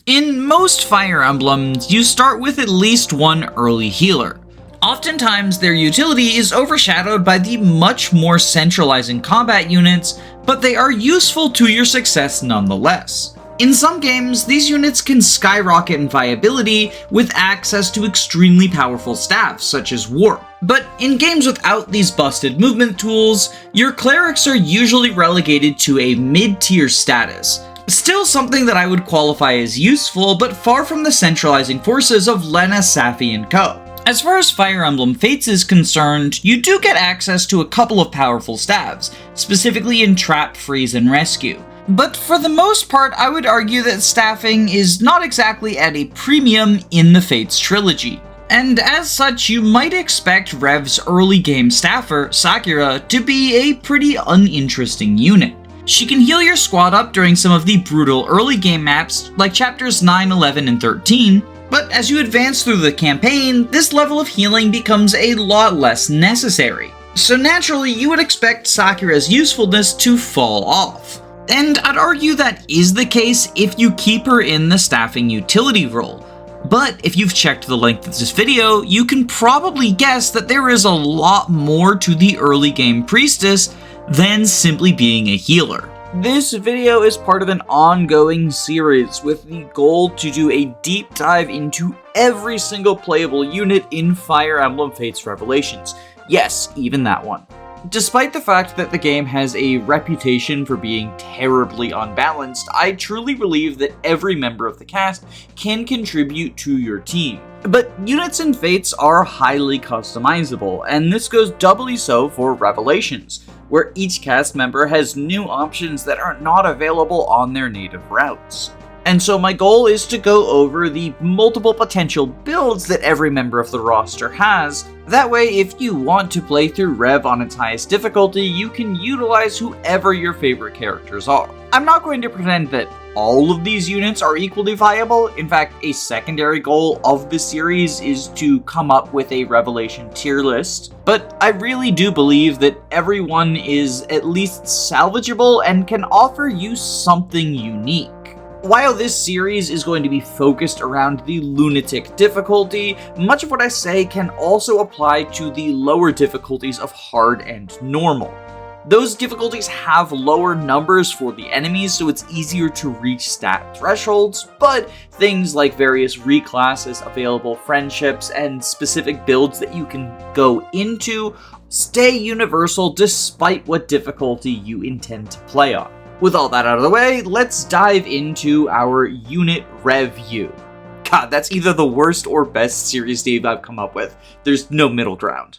In most Fire Emblems, you start with at least one early healer. Oftentimes, their utility is overshadowed by the much more centralizing combat units, but they are useful to your success nonetheless. In some games, these units can skyrocket in viability with access to extremely powerful staffs, such as Warp. But in games without these busted movement tools, your clerics are usually relegated to a mid-tier status. Still something that I would qualify as useful, but far from the centralizing forces of Lena, Safi, and co. As far as Fire Emblem Fates is concerned, you do get access to a couple of powerful staves, specifically in Trap, Freeze, and Rescue. But for the most part, I would argue that staffing is not exactly at a premium in the Fates trilogy. And as such, you might expect Rev's early game staffer, Sakura, to be a pretty uninteresting unit. She can heal your squad up during some of the brutal early game maps, like chapters 9, 11, and 13, but as you advance through the campaign, this level of healing becomes a lot less necessary. So naturally, you would expect Sakura's usefulness to fall off. And I'd argue that is the case if you keep her in the staffing utility role. But if you've checked the length of this video, you can probably guess that there is a lot more to the early game Priestess than simply being a healer. This video is part of an ongoing series with the goal to do a deep dive into every single playable unit in Fire Emblem Fates Revelations. Yes, even that one. Despite the fact that the game has a reputation for being terribly unbalanced, I truly believe that every member of the cast can contribute to your team. But units in Fates are highly customizable, and this goes doubly so for Revelations, where each cast member has new options that are not available on their native routes. And so my goal is to go over the multiple potential builds that every member of the roster has. That way, if you want to play through Rev on its highest difficulty, you can utilize whoever your favorite characters are. I'm not going to pretend that all of these units are equally viable. In fact, a secondary goal of the series is to come up with a Revelation tier list. But I really do believe that everyone is at least salvageable and can offer you something unique. While this series is going to be focused around the lunatic difficulty, much of what I say can also apply to the lower difficulties of hard and normal. Those difficulties have lower numbers for the enemies, so it's easier to reach stat thresholds, but things like various reclasses, available friendships, and specific builds that you can go into stay universal despite what difficulty you intend to play on. With all that out of the way, let's dive into our unit review. God, that's either the worst or best series name I've come up with. There's no middle ground.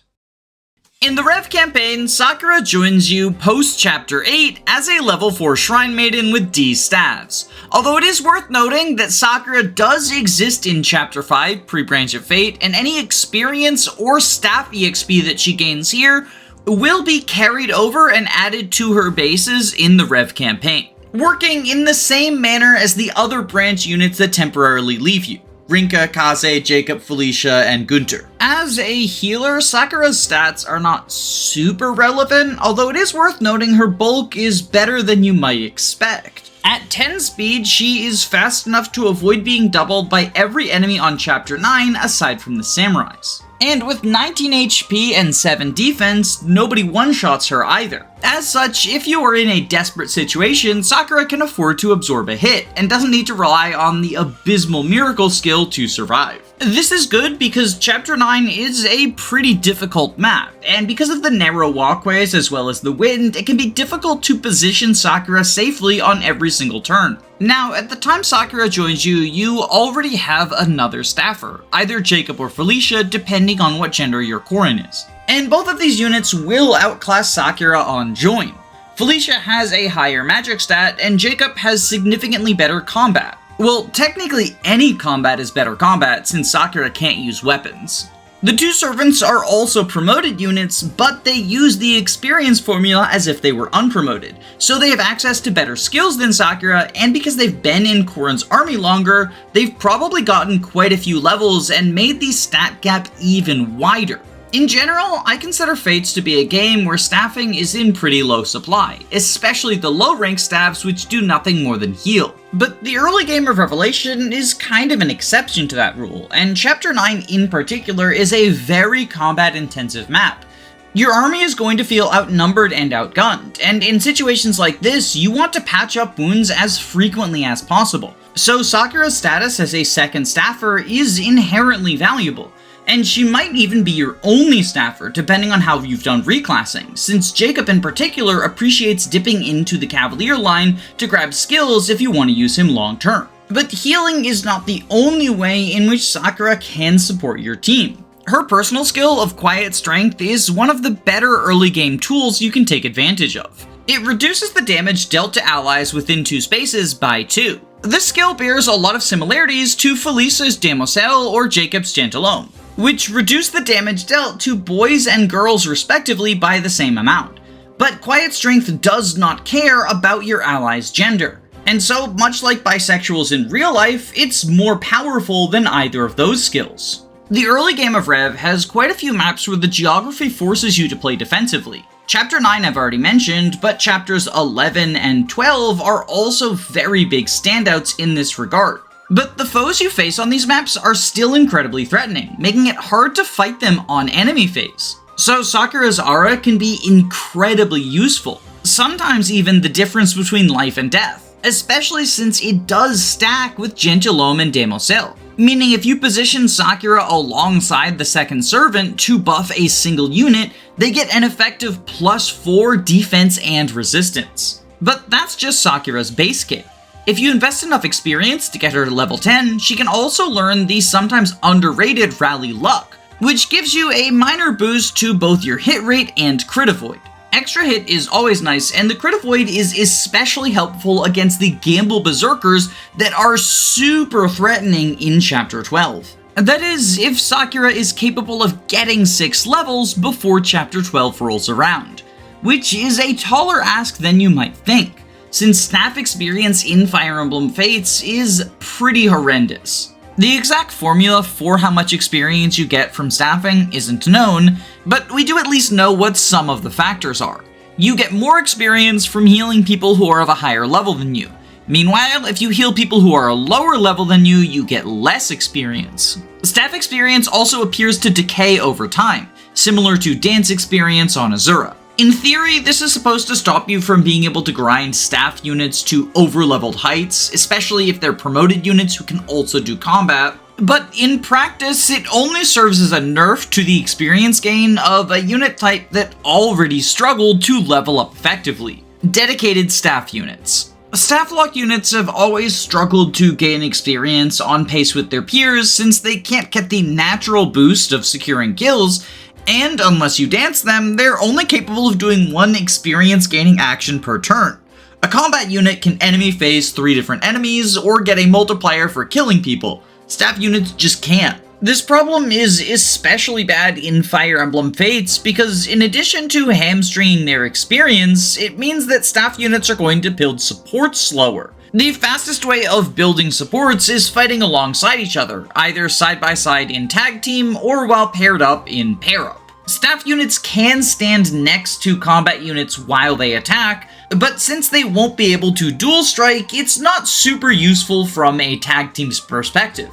In the Rev campaign, Sakura joins you post-Chapter 8 as a level 4 Shrine Maiden with D staves. Although it is worth noting that Sakura does exist in Chapter 5, Pre-Branch of Fate, and any experience or staff EXP that she gains here will be carried over and added to her bases in the Rev campaign, working in the same manner as the other branch units that temporarily leave you. Rinka, Kaze, Jakob, Felicia, and Gunter. As a healer, Sakura's stats are not super relevant, although it is worth noting her bulk is better than you might expect. At 10 speed, she is fast enough to avoid being doubled by every enemy on Chapter 9 aside from the samurais. And with 19 HP and 7 defense, nobody one-shots her either. As such, if you are in a desperate situation, Sakura can afford to absorb a hit, and doesn't need to rely on the abysmal miracle skill to survive. This is good because Chapter 9 is a pretty difficult map, and because of the narrow walkways as well as the wind, it can be difficult to position Sakura safely on every single turn. Now, at the time Sakura joins you, you already have another staffer, either Jakob or Felicia, depending on what gender your Corrin is. And both of these units will outclass Sakura on join. Felicia has a higher magic stat, and Jakob has significantly better combat. Well, technically any combat is better combat since Sakura can't use weapons. The two servants are also promoted units, but they use the experience formula as if they were unpromoted. So they have access to better skills than Sakura, and because they've been in Corrin's army longer, they've probably gotten quite a few levels and made the stat gap even wider. In general, I consider Fates to be a game where staffing is in pretty low supply, especially the low-rank staffs which do nothing more than heal. But the early game of Revelation is kind of an exception to that rule, and Chapter 9 in particular is a very combat-intensive map. Your army is going to feel outnumbered and outgunned, and in situations like this, you want to patch up wounds as frequently as possible. So Sakura's status as a second staffer is inherently valuable, and she might even be your only staffer depending on how you've done reclassing, since Jakob in particular appreciates dipping into the Cavalier line to grab skills if you want to use him long term. But healing is not the only way in which Sakura can support your team. Her personal skill of Quiet Strength is one of the better early game tools you can take advantage of. It reduces the damage dealt to allies within 2 spaces by 2. This skill bears a lot of similarities to Felisa's Demoiselle or Jakob's Gentilhomme, which reduce the damage dealt to boys and girls respectively by the same amount. But Quiet Strength does not care about your ally's gender, and so much like bisexuals in real life, it's more powerful than either of those skills. The early game of Rev has quite a few maps where the geography forces you to play defensively. Chapter 9 I've already mentioned, but chapters 11 and 12 are also very big standouts in this regard. But the foes you face on these maps are still incredibly threatening, making it hard to fight them on enemy phase. So Sakura's aura can be incredibly useful, sometimes even the difference between life and death, especially since it does stack with Gentilhomme and Demoiselle. Meaning if you position Sakura alongside the second servant to buff a single unit, they get an effective +4 defense and resistance. But that's just Sakura's base kit. If you invest enough experience to get her to level 10, she can also learn the sometimes underrated Rally Luck, which gives you a minor boost to both your hit rate and crit avoid. Extra hit is always nice, and the crit avoid is especially helpful against the gamble berserkers that are super threatening in Chapter 12. That is, if Sakura is capable of getting 6 levels before Chapter 12 rolls around, which is a taller ask than you might think, since staff experience in Fire Emblem Fates is pretty horrendous. The exact formula for how much experience you get from staffing isn't known, but we do at least know what some of the factors are. You get more experience from healing people who are of a higher level than you. Meanwhile, if you heal people who are a lower level than you, you get less experience. Staff experience also appears to decay over time, similar to dance experience on Azura. In theory, this is supposed to stop you from being able to grind staff units to over-leveled heights, especially if they're promoted units who can also do combat. But in practice, it only serves as a nerf to the experience gain of a unit type that already struggled to level up effectively: dedicated staff units. Staff lock units have always struggled to gain experience on pace with their peers since they can't get the natural boost of securing kills, and unless you dance them, they're only capable of doing 1 experience gaining action per turn. A combat unit can enemy phase 3 different enemies or get a multiplier for killing people. Staff units just can't. This problem is especially bad in Fire Emblem Fates because in addition to hamstringing their experience, it means that staff units are going to build support slower. The fastest way of building supports is fighting alongside each other, either side by side in tag team or while paired up in pair up. Staff units can stand next to combat units while they attack, but since they won't be able to dual strike, it's not super useful from a tag team's perspective.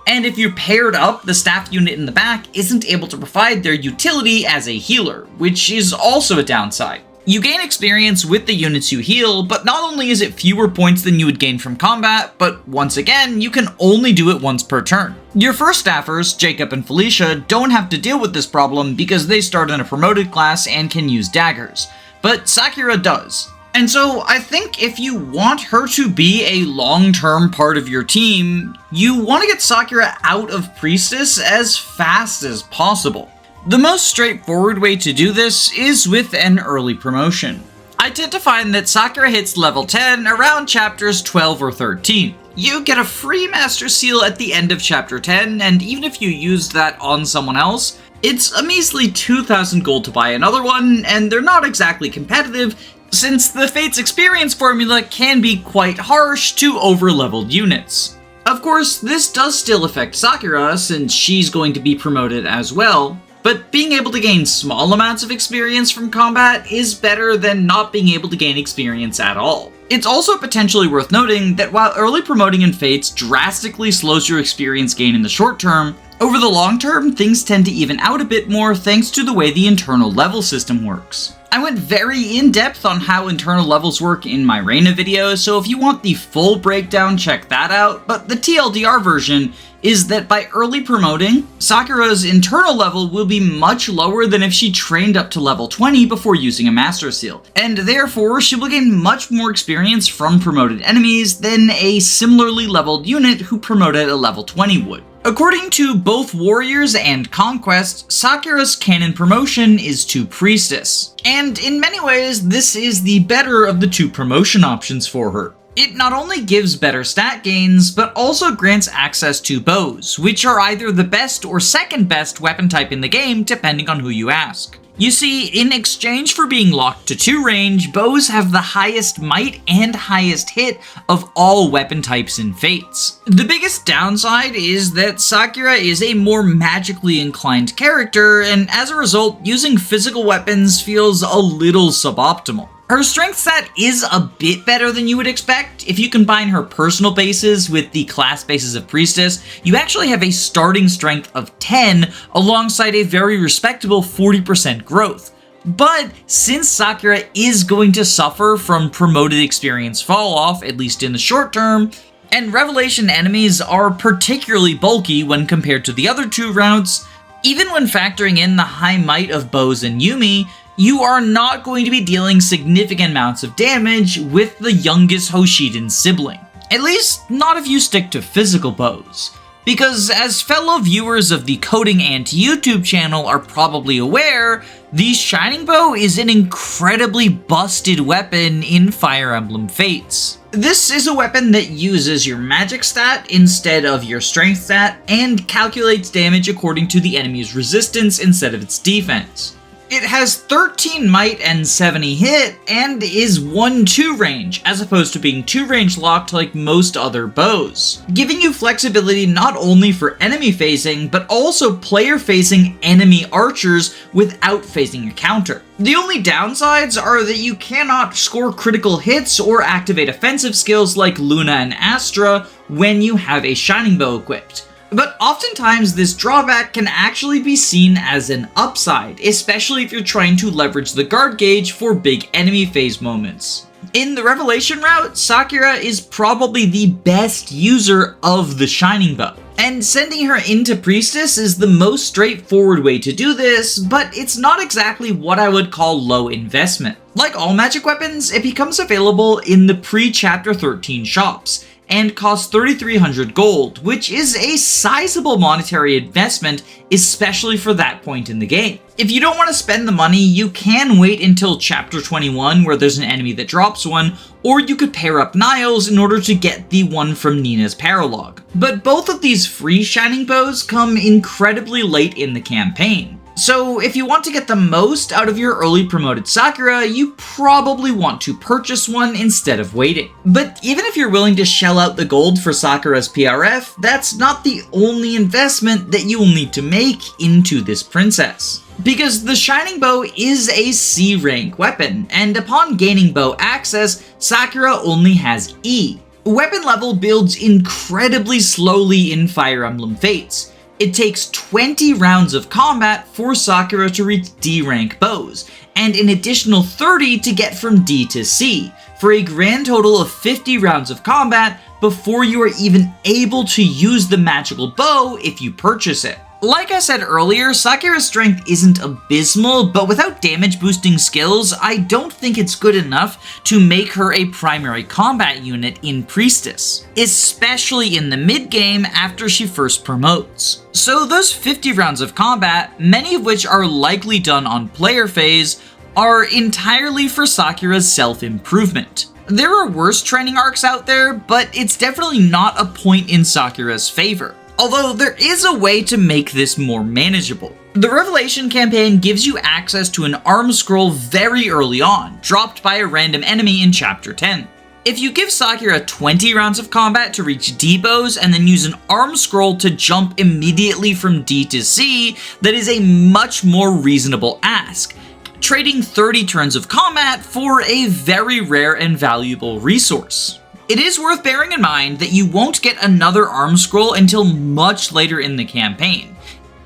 And if you're paired up, the staff unit in the back isn't able to provide their utility as a healer, which is also a downside. You gain experience with the units you heal, but not only is it fewer points than you would gain from combat, but once again, you can only do it once per turn. Your first staffers, Jakob and Felicia, don't have to deal with this problem because they start in a promoted class and can use daggers, but Sakura does. And so I think if you want her to be a long-term part of your team, you want to get Sakura out of Priestess as fast as possible. The most straightforward way to do this is with an early promotion. I tend to find that Sakura hits level 10 around chapters 12 or 13. You get a free Master Seal at the end of chapter 10, and even if you used that on someone else, it's a measly 2,000 gold to buy another one, and they're not exactly competitive, since the Fates experience formula can be quite harsh to over-leveled units. Of course, this does still affect Sakura, since she's going to be promoted as well, but being able to gain small amounts of experience from combat is better than not being able to gain experience at all. It's also potentially worth noting that while early promoting in Fates drastically slows your experience gain in the short term, over the long term, things tend to even out a bit more thanks to the way the internal level system works. I went very in-depth on how internal levels work in my Reina video, so if you want the full breakdown, check that out, but the TLDR version is that by early promoting, Sakura's internal level will be much lower than if she trained up to level 20 before using a Master Seal, and therefore she will gain much more experience from promoted enemies than a similarly leveled unit who promoted at level 20 would. According to both Warriors and Conquest, Sakura's canon promotion is to Priestess, and in many ways this is the better of the two promotion options for her. It not only gives better stat gains, but also grants access to bows, which are either the best or second best weapon type in the game depending on who you ask. You see, in exchange for being locked to 2 range, bows have the highest might and highest hit of all weapon types in Fates. The biggest downside is that Sakura is a more magically inclined character, and as a result, using physical weapons feels a little suboptimal. Her strength stat is a bit better than you would expect. If you combine her personal bases with the class bases of Priestess, you actually have a starting strength of 10 alongside a very respectable 40% growth. But since Sakura is going to suffer from promoted experience fall off, at least in the short term, and Revelation enemies are particularly bulky when compared to the other two routes, even when factoring in the high might of bows and Yumi, you are not going to be dealing significant amounts of damage with the youngest Hoshiden sibling. At least, not if you stick to physical bows. Because as fellow viewers of the Coding Ant YouTube channel are probably aware, the Shining Bow is an incredibly busted weapon in Fire Emblem Fates. This is a weapon that uses your magic stat instead of your strength stat, and calculates damage according to the enemy's resistance instead of its defense. It has 13 might and 70 hit, and is 1-2 range, as opposed to being 2 range locked like most other bows, giving you flexibility not only for enemy phasing, but also player phasing enemy archers without phasing a counter. The only downsides are that you cannot score critical hits or activate offensive skills like Luna and Astra when you have a Shining Bow equipped. But oftentimes this drawback can actually be seen as an upside, especially if you're trying to leverage the guard gauge for big enemy phase moments. In the Revelation route, Sakura is probably the best user of the Shining Bow, and sending her into Priestess is the most straightforward way to do this, but it's not exactly what I would call low investment. Like all magic weapons, it becomes available in the pre-Chapter 13 shops, and costs 3,300 gold, which is a sizable monetary investment, especially for that point in the game. If you don't want to spend the money, you can wait until Chapter 21 where there's an enemy that drops one, or you could pair up Niles in order to get the one from Nina's Paralogue. But both of these free Shining Bows come incredibly late in the campaign. So if you want to get the most out of your early promoted Sakura, you probably want to purchase one instead of waiting. But even if you're willing to shell out the gold for Sakura's PRF, that's not the only investment that you will need to make into this princess. Because the Shining Bow is a C rank weapon, and upon gaining bow access, Sakura only has E. Weapon level builds incredibly slowly in Fire Emblem Fates. It takes 20 rounds of combat for Sakura to reach D rank bows, and an additional 30 to get from D to C, for a grand total of 50 rounds of combat before you are even able to use the magical bow if you purchase it. Like I said earlier, Sakura's strength isn't abysmal, but without damage boosting skills, I don't think it's good enough to make her a primary combat unit in Priestess, especially in the mid-game after she first promotes. So those 50 rounds of combat, many of which are likely done on player phase, are entirely for Sakura's self-improvement. There are worse training arcs out there, but it's definitely not a point in Sakura's favor. Although there is a way to make this more manageable. The Revelation campaign gives you access to an arm scroll very early on, dropped by a random enemy in Chapter 10. If you give Sakura 20 rounds of combat to reach D bows and then use an arm scroll to jump immediately from D to C, that is a much more reasonable ask, trading 30 turns of combat for a very rare and valuable resource. It is worth bearing in mind that you won't get another arm scroll until much later in the campaign,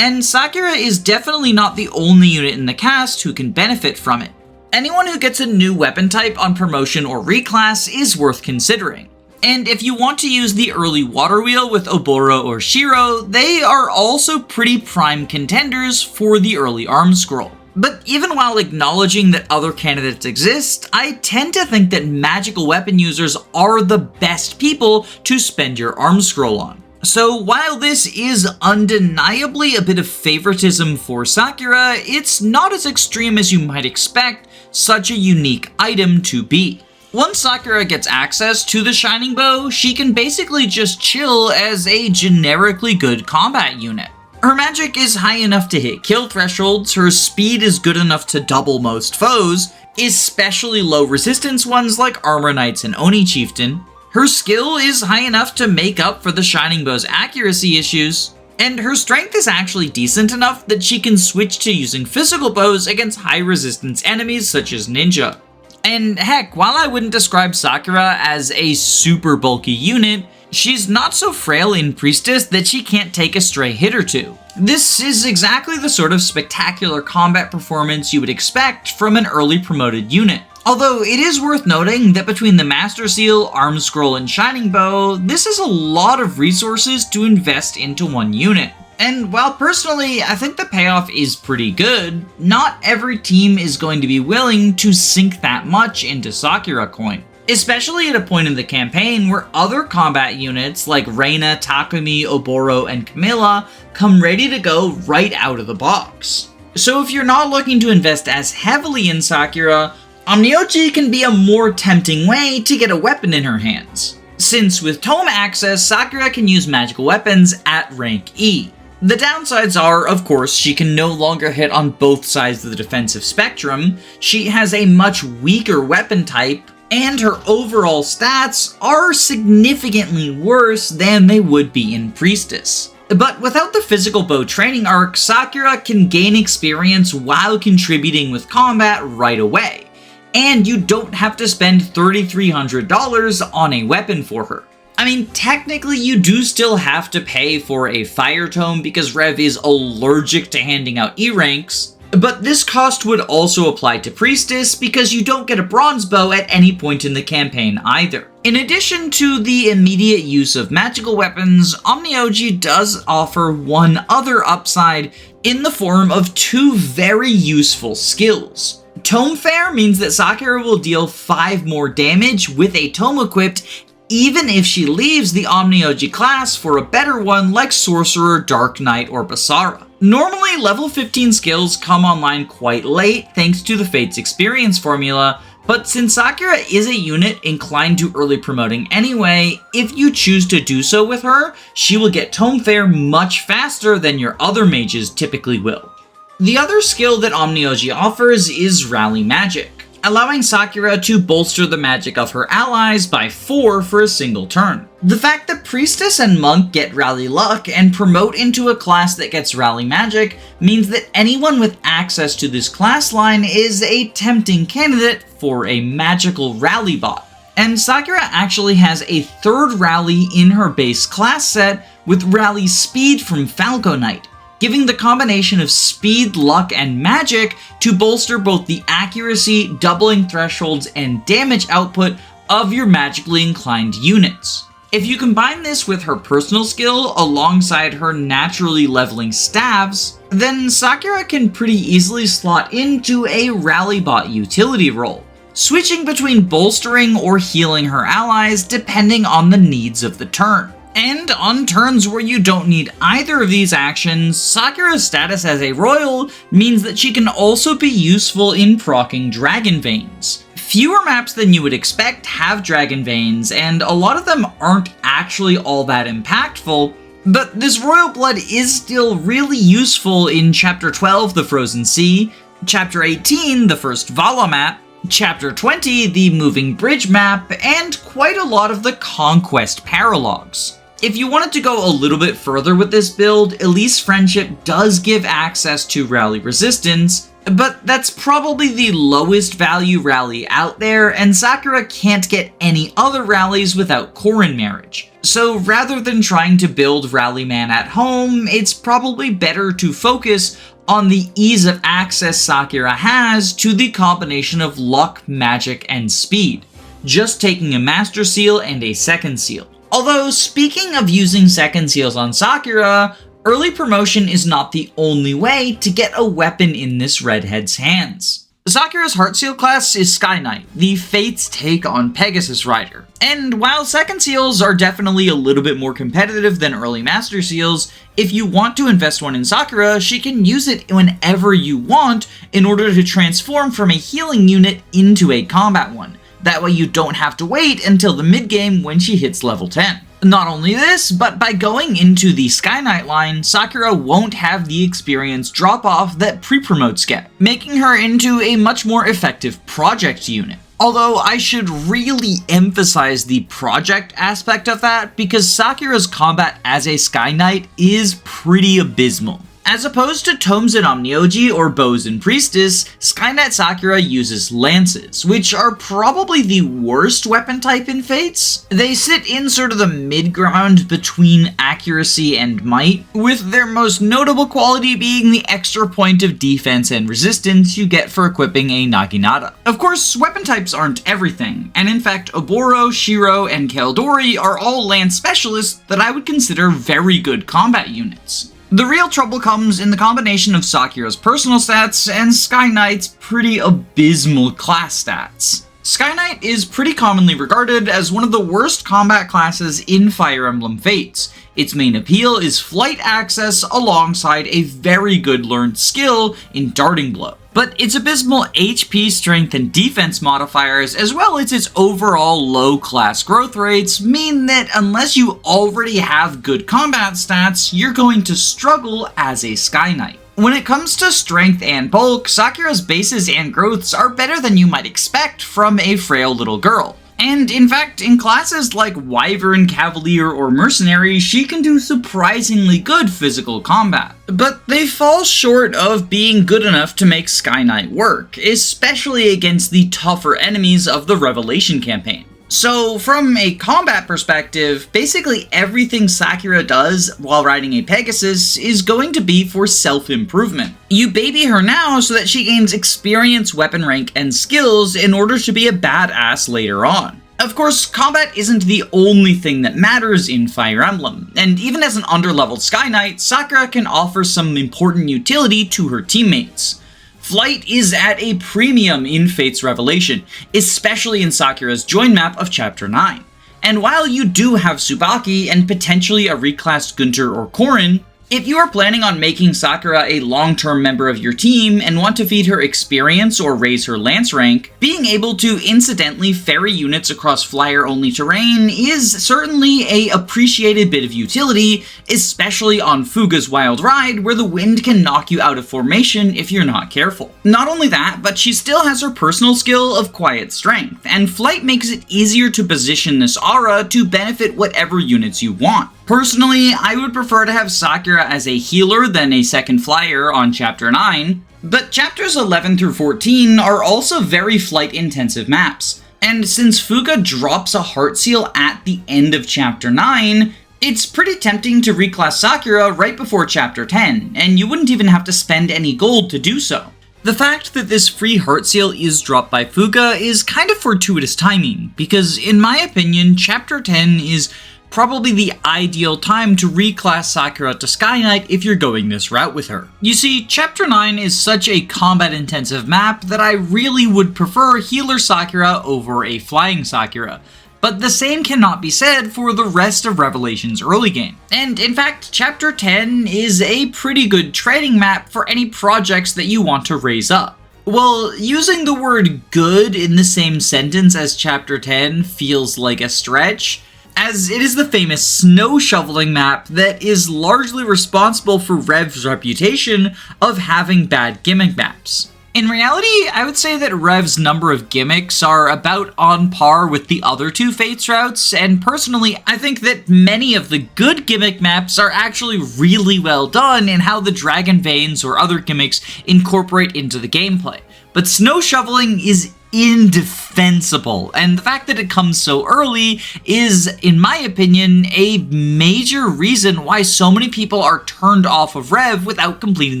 and Sakura is definitely not the only unit in the cast who can benefit from it. Anyone who gets a new weapon type on promotion or reclass is worth considering. And if you want to use the early water wheel with Oboro or Shiro, they are also pretty prime contenders for the early arm scroll. But even while acknowledging that other candidates exist, I tend to think that magical weapon users are the best people to spend your arm scroll on. So while this is undeniably a bit of favoritism for Sakura, it's not as extreme as you might expect such a unique item to be. Once Sakura gets access to the Shining Bow, she can basically just chill as a generically good combat unit. Her magic is high enough to hit kill thresholds, her speed is good enough to double most foes, especially low resistance ones like Armor Knights and Oni Chieftain. Her skill is high enough to make up for the Shining Bow's accuracy issues, and her strength is actually decent enough that she can switch to using physical bows against high resistance enemies such as Ninja. And heck, while I wouldn't describe Sakura as a super bulky unit, she's not so frail in Priestess that she can't take a stray hit or two. This is exactly the sort of spectacular combat performance you would expect from an early promoted unit. Although it is worth noting that between the Master Seal, Arm Scroll, and Shining Bow, this is a lot of resources to invest into one unit. And while personally I think the payoff is pretty good, not every team is going to be willing to sink that much into Sakura coin. Especially at a point in the campaign where other combat units like Reina, Takumi, Oboro, and Camilla come ready to go right out of the box. So if you're not looking to invest as heavily in Sakura, Onmyōji can be a more tempting way to get a weapon in her hands. Since with tome access, Sakura can use magical weapons at rank E. The downsides are, of course, she can no longer hit on both sides of the defensive spectrum, she has a much weaker weapon type, and her overall stats are significantly worse than they would be in Priestess. But without the physical bow training arc, Sakura can gain experience while contributing with combat right away, and you don't have to spend $3,300 on a weapon for her. I mean, technically you do still have to pay for a fire tome because Rev is allergic to handing out E ranks, but this cost would also apply to Priestess because you don't get a bronze bow at any point in the campaign either. In addition to the immediate use of magical weapons, Onmyōji does offer one other upside in the form of two very useful skills. Tome Fair means that Sakura will deal 5 more damage with a tome equipped even if she leaves the Onmyōji class for a better one like Sorcerer, Dark Knight, or Basara. Normally, level 15 skills come online quite late thanks to the Fates experience formula, but since Sakura is a unit inclined to early promoting anyway, if you choose to do so with her, she will get Tome Fair much faster than your other mages typically will. The other skill that Onmyōji offers is Rally Magic, allowing Sakura to bolster the magic of her allies by 4 for a single turn. The fact that Priestess and Monk get Rally Luck and promote into a class that gets Rally Magic means that anyone with access to this class line is a tempting candidate for a magical Rallybot. And Sakura actually has a 3rd Rally in her base class set with Rally Speed from Falco Knight, giving the combination of speed, luck, and magic to bolster both the accuracy, doubling thresholds, and damage output of your magically inclined units. If you combine this with her personal skill alongside her naturally leveling staves, then Sakura can pretty easily slot into a Rallybot utility role, switching between bolstering or healing her allies depending on the needs of the turn. And on turns where you don't need either of these actions, Sakura's status as a royal means that she can also be useful in proccing Dragon Veins. Fewer maps than you would expect have Dragon Veins, and a lot of them aren't actually all that impactful, but this royal blood is still really useful in Chapter 12, the Frozen Sea, Chapter 18, the first Vala map, Chapter 20, the Moving Bridge map, and quite a lot of the Conquest paralogs. If you wanted to go a little bit further with this build, Elise Friendship does give access to rally resistance, but that's probably the lowest value rally out there, and Sakura can't get any other rallies without Corrin Marriage. So rather than trying to build Rallyman at home, it's probably better to focus on the ease of access Sakura has to the combination of luck, magic, and speed, just taking a Master Seal and a Second Seal. Although, speaking of using Second Seals on Sakura, early promotion is not the only way to get a weapon in this redhead's hands. Sakura's Heart Seal class is Sky Knight, the Fate's take on Pegasus Rider. And while Second Seals are definitely a little bit more competitive than early Master Seals, if you want to invest one in Sakura, she can use it whenever you want in order to transform from a healing unit into a combat one. That way you don't have to wait until the mid-game when she hits level 10. Not only this, but by going into the Sky Knight line, Sakura won't have the experience drop-off that pre-promotes get, making her into a much more effective project unit. Although I should really emphasize the project aspect of that, because Sakura's combat as a Sky Knight is pretty abysmal. As opposed to tomes in Onmyōji or bows in Priestess, Sky Knight Sakura uses lances, which are probably the worst weapon type in Fates. They sit in sort of the mid-ground between accuracy and might, with their most notable quality being the extra point of defense and resistance you get for equipping a Naginata. Of course, weapon types aren't everything, and in fact Oboro, Shiro, and Keldori are all lance specialists that I would consider very good combat units. The real trouble comes in the combination of Sakura's personal stats and Sky Knight's pretty abysmal class stats. Sky Knight is pretty commonly regarded as one of the worst combat classes in Fire Emblem Fates. Its main appeal is flight access alongside a very good learned skill in Darting Blow. But its abysmal HP, strength, and defense modifiers, as well as its overall low class growth rates, mean that unless you already have good combat stats, you're going to struggle as a Sky Knight. When it comes to strength and bulk, Sakura's bases and growths are better than you might expect from a frail little girl. And in fact, in classes like Wyvern, Cavalier, or Mercenary, she can do surprisingly good physical combat. But they fall short of being good enough to make Sky Knight work, especially against the tougher enemies of the Revelation campaign. So from a combat perspective, basically everything Sakura does while riding a Pegasus is going to be for self-improvement. You baby her now so that she gains experience, weapon rank, and skills in order to be a badass later on. Of course, combat isn't the only thing that matters in Fire Emblem, and even as an underleveled Sky Knight, Sakura can offer some important utility to her teammates. Flight is at a premium in Fate's Revelation, especially in Sakura's join map of Chapter 9. And while you do have Tsubaki and potentially a reclassed Gunter or Corrin, if you are planning on making Sakura a long-term member of your team and want to feed her experience or raise her lance rank, being able to incidentally ferry units across flyer-only terrain is certainly an appreciated bit of utility, especially on Fuga's Wild Ride, where the wind can knock you out of formation if you're not careful. Not only that, but she still has her personal skill of Quiet Strength, and Flight makes it easier to position this aura to benefit whatever units you want. Personally, I would prefer to have Sakura as a healer than a second flyer on Chapter 9, but Chapters 11 through 14 are also very flight-intensive maps, and since Fuga drops a Heart Seal at the end of Chapter 9, it's pretty tempting to reclass Sakura right before Chapter 10, and you wouldn't even have to spend any gold to do so. The fact that this free Heart Seal is dropped by Fuga is kind of fortuitous timing, because in my opinion, Chapter 10 is probably the ideal time to reclass Sakura to Sky Knight if you're going this route with her. You see, Chapter 9 is such a combat-intensive map that I really would prefer Healer Sakura over a Flying Sakura, but the same cannot be said for the rest of Revelation's early game. And in fact, Chapter 10 is a pretty good trading map for any projects that you want to raise up. Well, using the word good in the same sentence as Chapter 10 feels like a stretch, as it is the famous snow shoveling map that is largely responsible for Rev's reputation of having bad gimmick maps. In reality, I would say that Rev's number of gimmicks are about on par with the other two Fates routes, and personally, I think that many of the good gimmick maps are actually really well done in how the Dragon Veins or other gimmicks incorporate into the gameplay. But snow shoveling is indefensible, and the fact that it comes so early is, in my opinion, a major reason why so many people are turned off of Rev without completing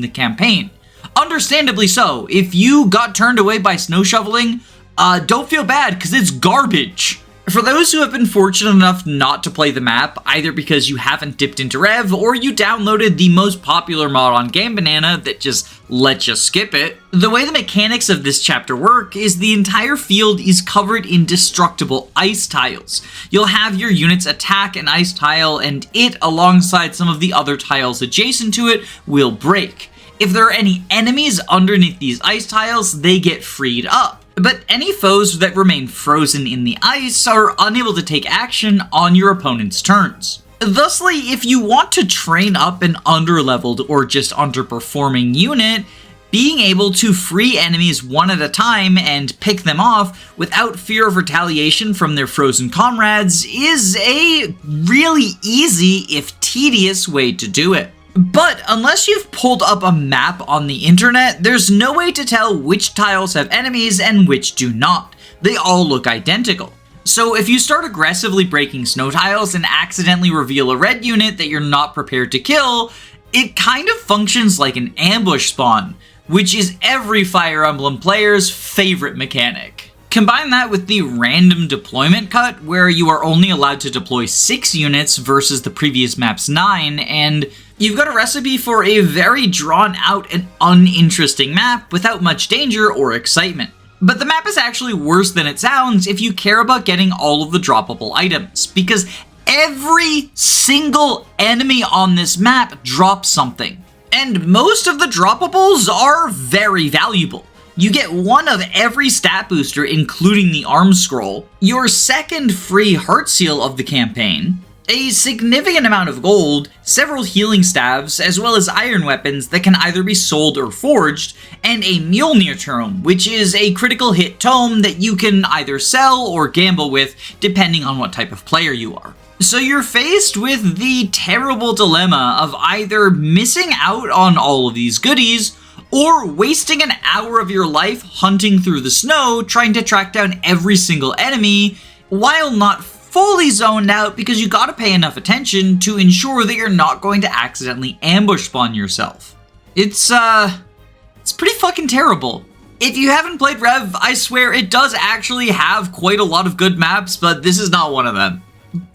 the campaign. Understandably so. If you got turned away by snow shoveling, don't feel bad, because it's garbage. For those who have been fortunate enough not to play the map, either because you haven't dipped into Rev, or you downloaded the most popular mod on Game Banana that just lets you skip it, the way the mechanics of this chapter work is the entire field is covered in destructible ice tiles. You'll have your units attack an ice tile, and it, alongside some of the other tiles adjacent to it, will break. If there are any enemies underneath these ice tiles, they get freed up. But any foes that remain frozen in the ice are unable to take action on your opponent's turns. Thusly, if you want to train up an underleveled or just underperforming unit, being able to free enemies one at a time and pick them off without fear of retaliation from their frozen comrades is a really easy, if tedious, way to do it. But unless you've pulled up a map on the internet, there's no way to tell which tiles have enemies and which do not. They all look identical. So if you start aggressively breaking snow tiles and accidentally reveal a red unit that you're not prepared to kill, it kind of functions like an ambush spawn, which is every Fire Emblem player's favorite mechanic. Combine that with the random deployment cut, where you are only allowed to deploy 6 units versus the previous map's 9, and you've got a recipe for a very drawn out and uninteresting map without much danger or excitement. But the map is actually worse than it sounds if you care about getting all of the droppable items, because every single enemy on this map drops something. And most of the droppables are very valuable. You get one of every stat booster, including the arm scroll, your second free heart seal of the campaign, a significant amount of gold, several healing staves, as well as iron weapons that can either be sold or forged, and a Mjolnir tome, which is a critical hit tome that you can either sell or gamble with, depending on what type of player you are. So you're faced with the terrible dilemma of either missing out on all of these goodies, or wasting an hour of your life hunting through the snow trying to track down every single enemy, while not fully zoned out because you gotta pay enough attention to ensure that you're not going to accidentally ambush spawn yourself. It's pretty fucking terrible. If you haven't played Rev, I swear it does actually have quite a lot of good maps, but this is not one of them.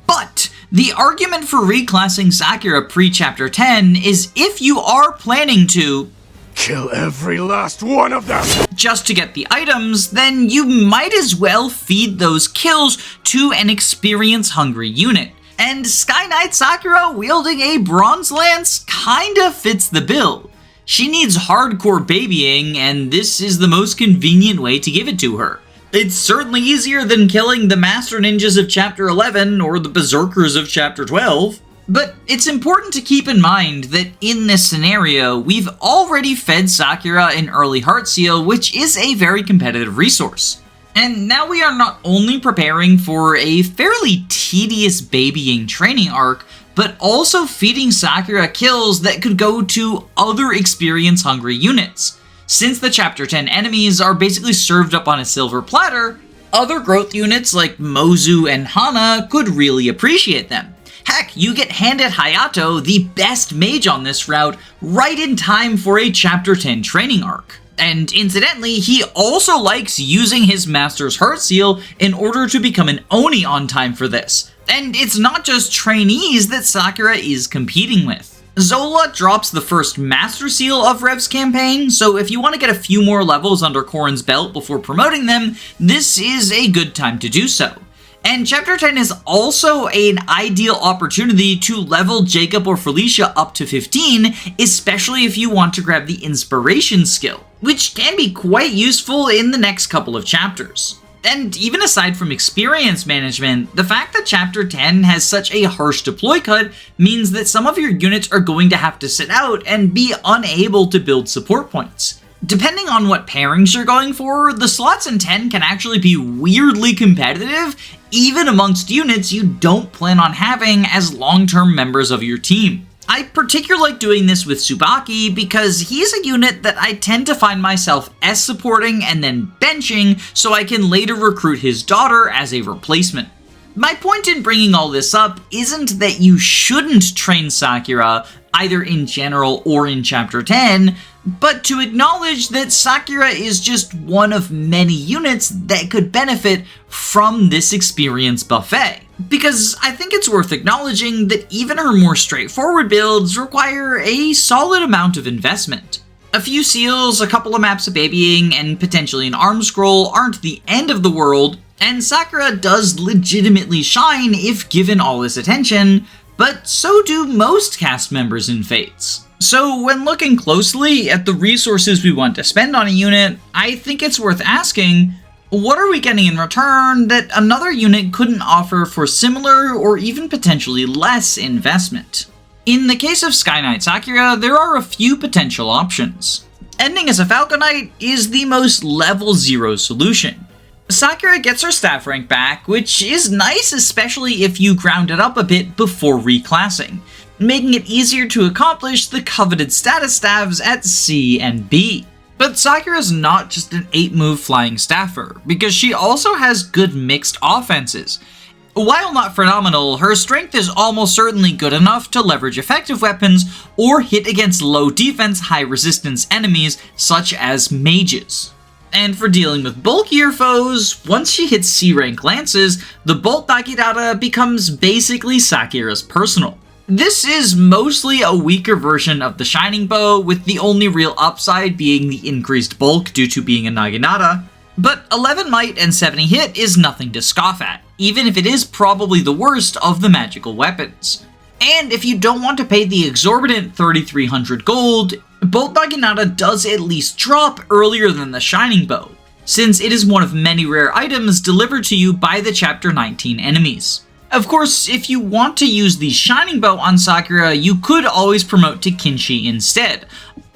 But the argument for reclassing Sakura pre-Chapter 10 is if you are planning to kill every last one of them just to get the items, then you might as well feed those kills to an experience-hungry unit. And Sky Knight Sakura wielding a bronze lance kinda fits the bill. She needs hardcore babying, and this is the most convenient way to give it to her. It's certainly easier than killing the Master Ninjas of Chapter 11 or the Berserkers of Chapter 12. But it's important to keep in mind that in this scenario, we've already fed Sakura an early heart seal, which is a very competitive resource. And now we are not only preparing for a fairly tedious babying training arc, but also feeding Sakura kills that could go to other experience-hungry units. Since the Chapter 10 enemies are basically served up on a silver platter, other growth units like Mozu and Hana could really appreciate them. Heck, you get handed Hayato, the best mage on this route, right in time for a Chapter 10 training arc. And incidentally, he also likes using his Master's Heart Seal in order to become an Oni on time for this. And it's not just trainees that Sakura is competing with. Zola drops the first Master Seal of Rev's campaign, so if you want to get a few more levels under Corrin's belt before promoting them, this is a good time to do so. And Chapter 10 is also an ideal opportunity to level Jakob or Felicia up to 15, especially if you want to grab the Inspiration skill, which can be quite useful in the next couple of chapters. And even aside from experience management, the fact that Chapter 10 has such a harsh deploy cut means that some of your units are going to have to sit out and be unable to build support points. Depending on what pairings you're going for, the slots in 10 can actually be weirdly competitive, even amongst units you don't plan on having as long-term members of your team. I particularly like doing this with Tsubaki because he's a unit that I tend to find myself S-supporting and then benching so I can later recruit his daughter as a replacement. My point in bringing all this up isn't that you shouldn't train Sakura, either in general or in Chapter 10, but to acknowledge that Sakura is just one of many units that could benefit from this experience buffet. Because I think it's worth acknowledging that even her more straightforward builds require a solid amount of investment. A few seals, a couple of maps of babying, and potentially an arm scroll aren't the end of the world, and Sakura does legitimately shine if given all this attention, but so do most cast members in Fates. So when looking closely at the resources we want to spend on a unit, I think it's worth asking, what are we getting in return that another unit couldn't offer for similar or even potentially less investment? In the case of Knight Sakura, there are a few potential options. Ending as a Falcon Knight is the most level 0 solution. Sakura gets her staff rank back, which is nice especially if you ground it up a bit before reclassing, making it easier to accomplish the coveted status staves at C and B. But Sakura's not just an 8-move flying staffer, because she also has good mixed offenses. While not phenomenal, her strength is almost certainly good enough to leverage effective weapons or hit against low defense, high resistance enemies such as mages. And for dealing with bulkier foes, once she hits C rank lances, the Bolt Naginata becomes basically Sakura's personal. This is mostly a weaker version of the Shining Bow, with the only real upside being the increased bulk due to being a Naginata, but 11 might and 70 hit is nothing to scoff at, even if it is probably the worst of the magical weapons. And if you don't want to pay the exorbitant 3,300 gold, Bolt Naginata does at least drop earlier than the Shining Bow, since it is one of many rare items delivered to you by the Chapter 19 enemies. Of course, if you want to use the Shining Bow on Sakura, you could always promote to Kinshi instead,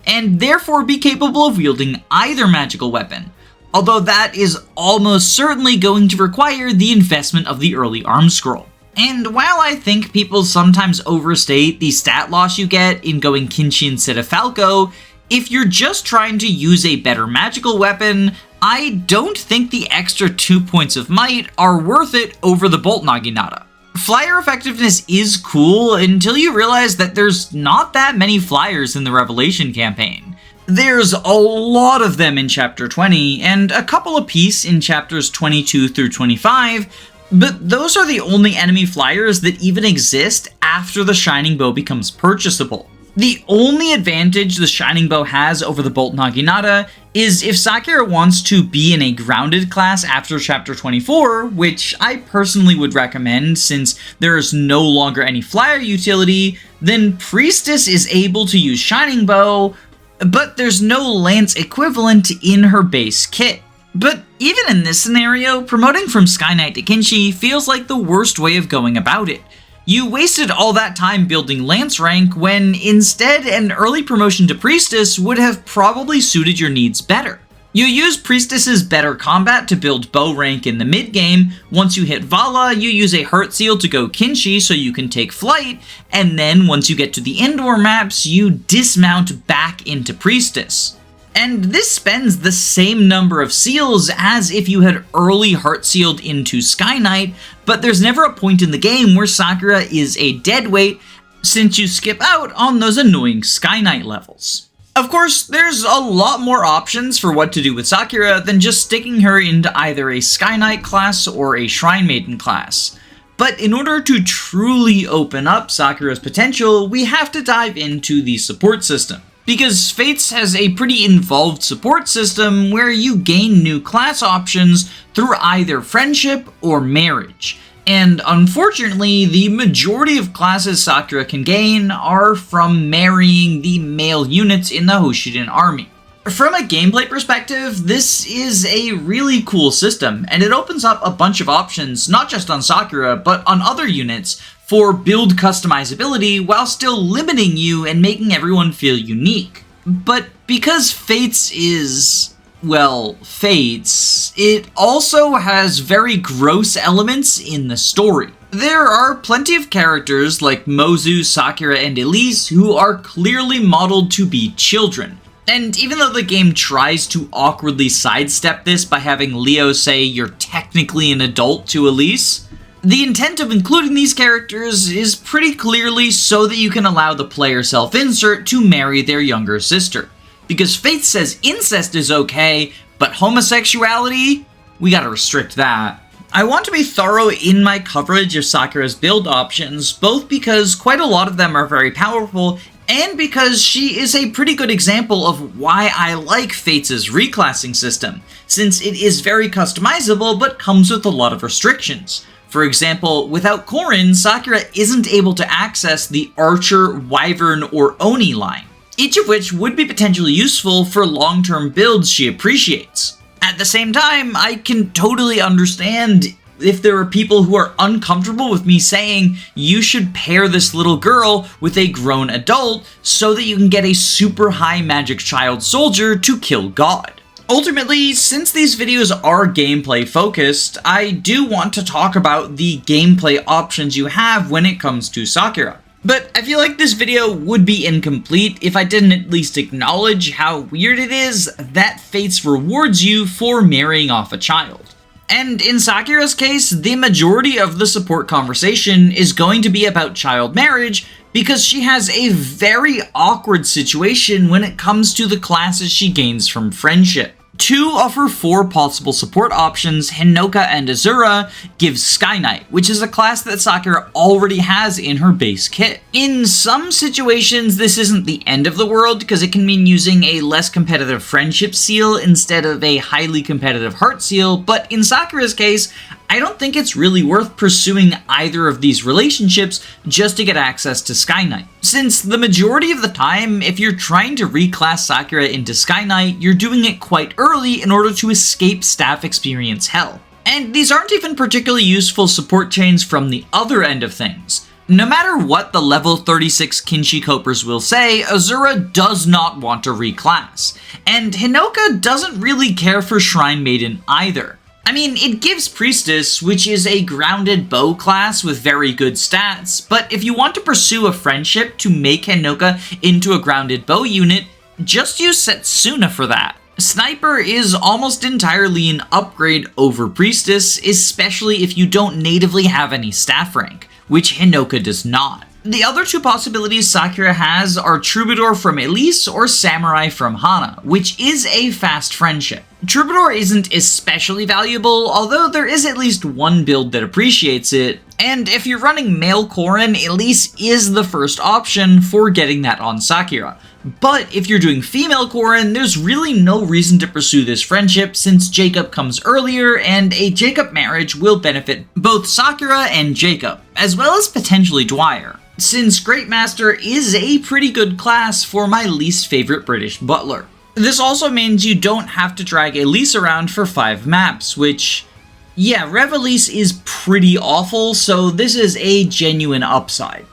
and therefore be capable of wielding either magical weapon, although that is almost certainly going to require the investment of the early arm scroll. And while I think people sometimes overstate the stat loss you get in going Kinshi instead of Falco, if you're just trying to use a better magical weapon, I don't think the extra 2 points of might are worth it over the Bolt Naginata. Flyer effectiveness is cool until you realize that there's not that many flyers in the Revelation campaign. There's a lot of them in Chapter 20, and a couple apiece in Chapters 22 through 25, but those are the only enemy flyers that even exist after the Shining Bow becomes purchasable. The only advantage the Shining Bow has over the Bolt Naginata is if Sakura wants to be in a grounded class after Chapter 24, which I personally would recommend since there is no longer any flyer utility, then Priestess is able to use Shining Bow, but there's no lance equivalent in her base kit. But even in this scenario, promoting from Knight to Kinshi feels like the worst way of going about it. You wasted all that time building lance rank when instead an early promotion to Priestess would have probably suited your needs better. You use Priestess's better combat to build bow rank in the mid game. Once you hit Vala, you use a Heart Seal to go Kinshi so you can take flight, and then once you get to the indoor maps, you dismount back into Priestess. And this spends the same number of seals as if you had early Heart Sealed into Knight, but there's never a point in the game where Sakura is a deadweight, since you skip out on those annoying Knight levels. Of course, there's a lot more options for what to do with Sakura than just sticking her into either a Knight class or a Shrine Maiden class. But in order to truly open up Sakura's potential, we have to dive into the support system. Because Fates has a pretty involved support system where you gain new class options through either friendship or marriage. And unfortunately, the majority of classes Sakura can gain are from marrying the male units in the Hoshiden army. From a gameplay perspective, this is a really cool system, and it opens up a bunch of options, not just on Sakura, but on other units, for build customizability while still limiting you and making everyone feel unique. But because Fates is, well, Fates, it also has very gross elements in the story. There are plenty of characters like Mozu, Sakura, and Elise who are clearly modeled to be children. And even though the game tries to awkwardly sidestep this by having Leo say you're technically an adult to Elise, the intent of including these characters is pretty clearly so that you can allow the player self-insert to marry their younger sister. Because Faith says incest is okay, but homosexuality? We gotta restrict that. I want to be thorough in my coverage of Sakura's build options, both because quite a lot of them are very powerful, and because she is a pretty good example of why I like Fates' reclassing system, since it is very customizable but comes with a lot of restrictions. For example, without Corrin, Sakura isn't able to access the Archer, Wyvern, or Oni line, each of which would be potentially useful for long-term builds she appreciates. At the same time, I can totally understand if there are people who are uncomfortable with me saying you should pair this little girl with a grown adult so that you can get a super high magic child soldier to kill God. Ultimately, since these videos are gameplay focused, I do want to talk about the gameplay options you have when it comes to Sakura. But I feel like this video would be incomplete if I didn't at least acknowledge how weird it is that Fates rewards you for marrying off a child. And in Sakura's case, the majority of the support conversation is going to be about child marriage because she has a very awkward situation when it comes to the classes she gains from friendship. 2 of her 4 possible support options, Hinoka and Azura, give Sky Knight, which is a class that Sakura already has in her base kit. In some situations, this isn't the end of the world because it can mean using a less competitive friendship seal instead of a highly competitive heart seal, but in Sakura's case, I don't think it's really worth pursuing either of these relationships just to get access to Sky Knight. Since the majority of the time, if you're trying to reclass Sakura into Sky Knight, you're doing it quite early in order to escape staff experience hell. And these aren't even particularly useful support chains from the other end of things. No matter what the level 36 Kinshi Copers will say, Azura does not want to reclass. And Hinoka doesn't really care for Shrine Maiden either. I mean, it gives Priestess, which is a grounded bow class with very good stats, but if you want to pursue a friendship to make Hinoka into a grounded bow unit, just use Setsuna for that. Sniper is almost entirely an upgrade over Priestess, especially if you don't natively have any staff rank, which Hinoka does not. The other 2 possibilities Sakura has are Troubadour from Elise or Samurai from Hana, which is a fast friendship. Troubadour isn't especially valuable, although there is at least one build that appreciates it, and if you're running male Corrin, Elise is the first option for getting that on Sakura. But if you're doing female Corrin, there's really no reason to pursue this friendship since Jakob comes earlier, and a Jakob marriage will benefit both Sakura and Jakob, as well as potentially Dwyer, since Great Master is a pretty good class for my least favorite British butler. This also means you don't have to drag Elise around for 5 maps, which, yeah, Rev Elise is pretty awful, so this is a genuine upside.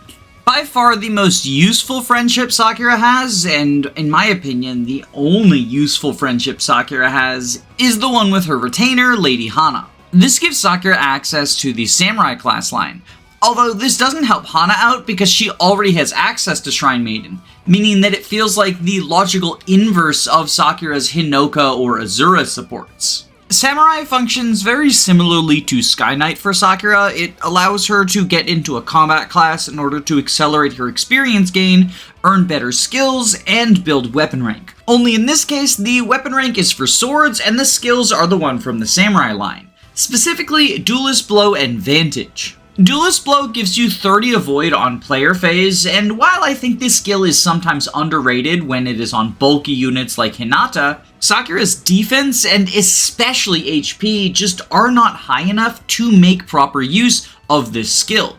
By far the most useful friendship Sakura has, and in my opinion, the only useful friendship Sakura has, is the one with her retainer, Lady Hana. This gives Sakura access to the Samurai class line, although this doesn't help Hana out because she already has access to Shrine Maiden, meaning that it feels like the logical inverse of Sakura's Hinoka or Azura supports. Samurai functions very similarly to Sky Knight for Sakura. It allows her to get into a combat class in order to accelerate her experience gain, earn better skills, and build weapon rank. Only in this case, the weapon rank is for swords and the skills are the one from the Samurai line, specifically Duelist Blow and Vantage. Duelist Blow gives you 30 avoid on player phase, and while I think this skill is sometimes underrated when it is on bulky units like Hinata, Sakura's defense and especially HP just are not high enough to make proper use of this skill.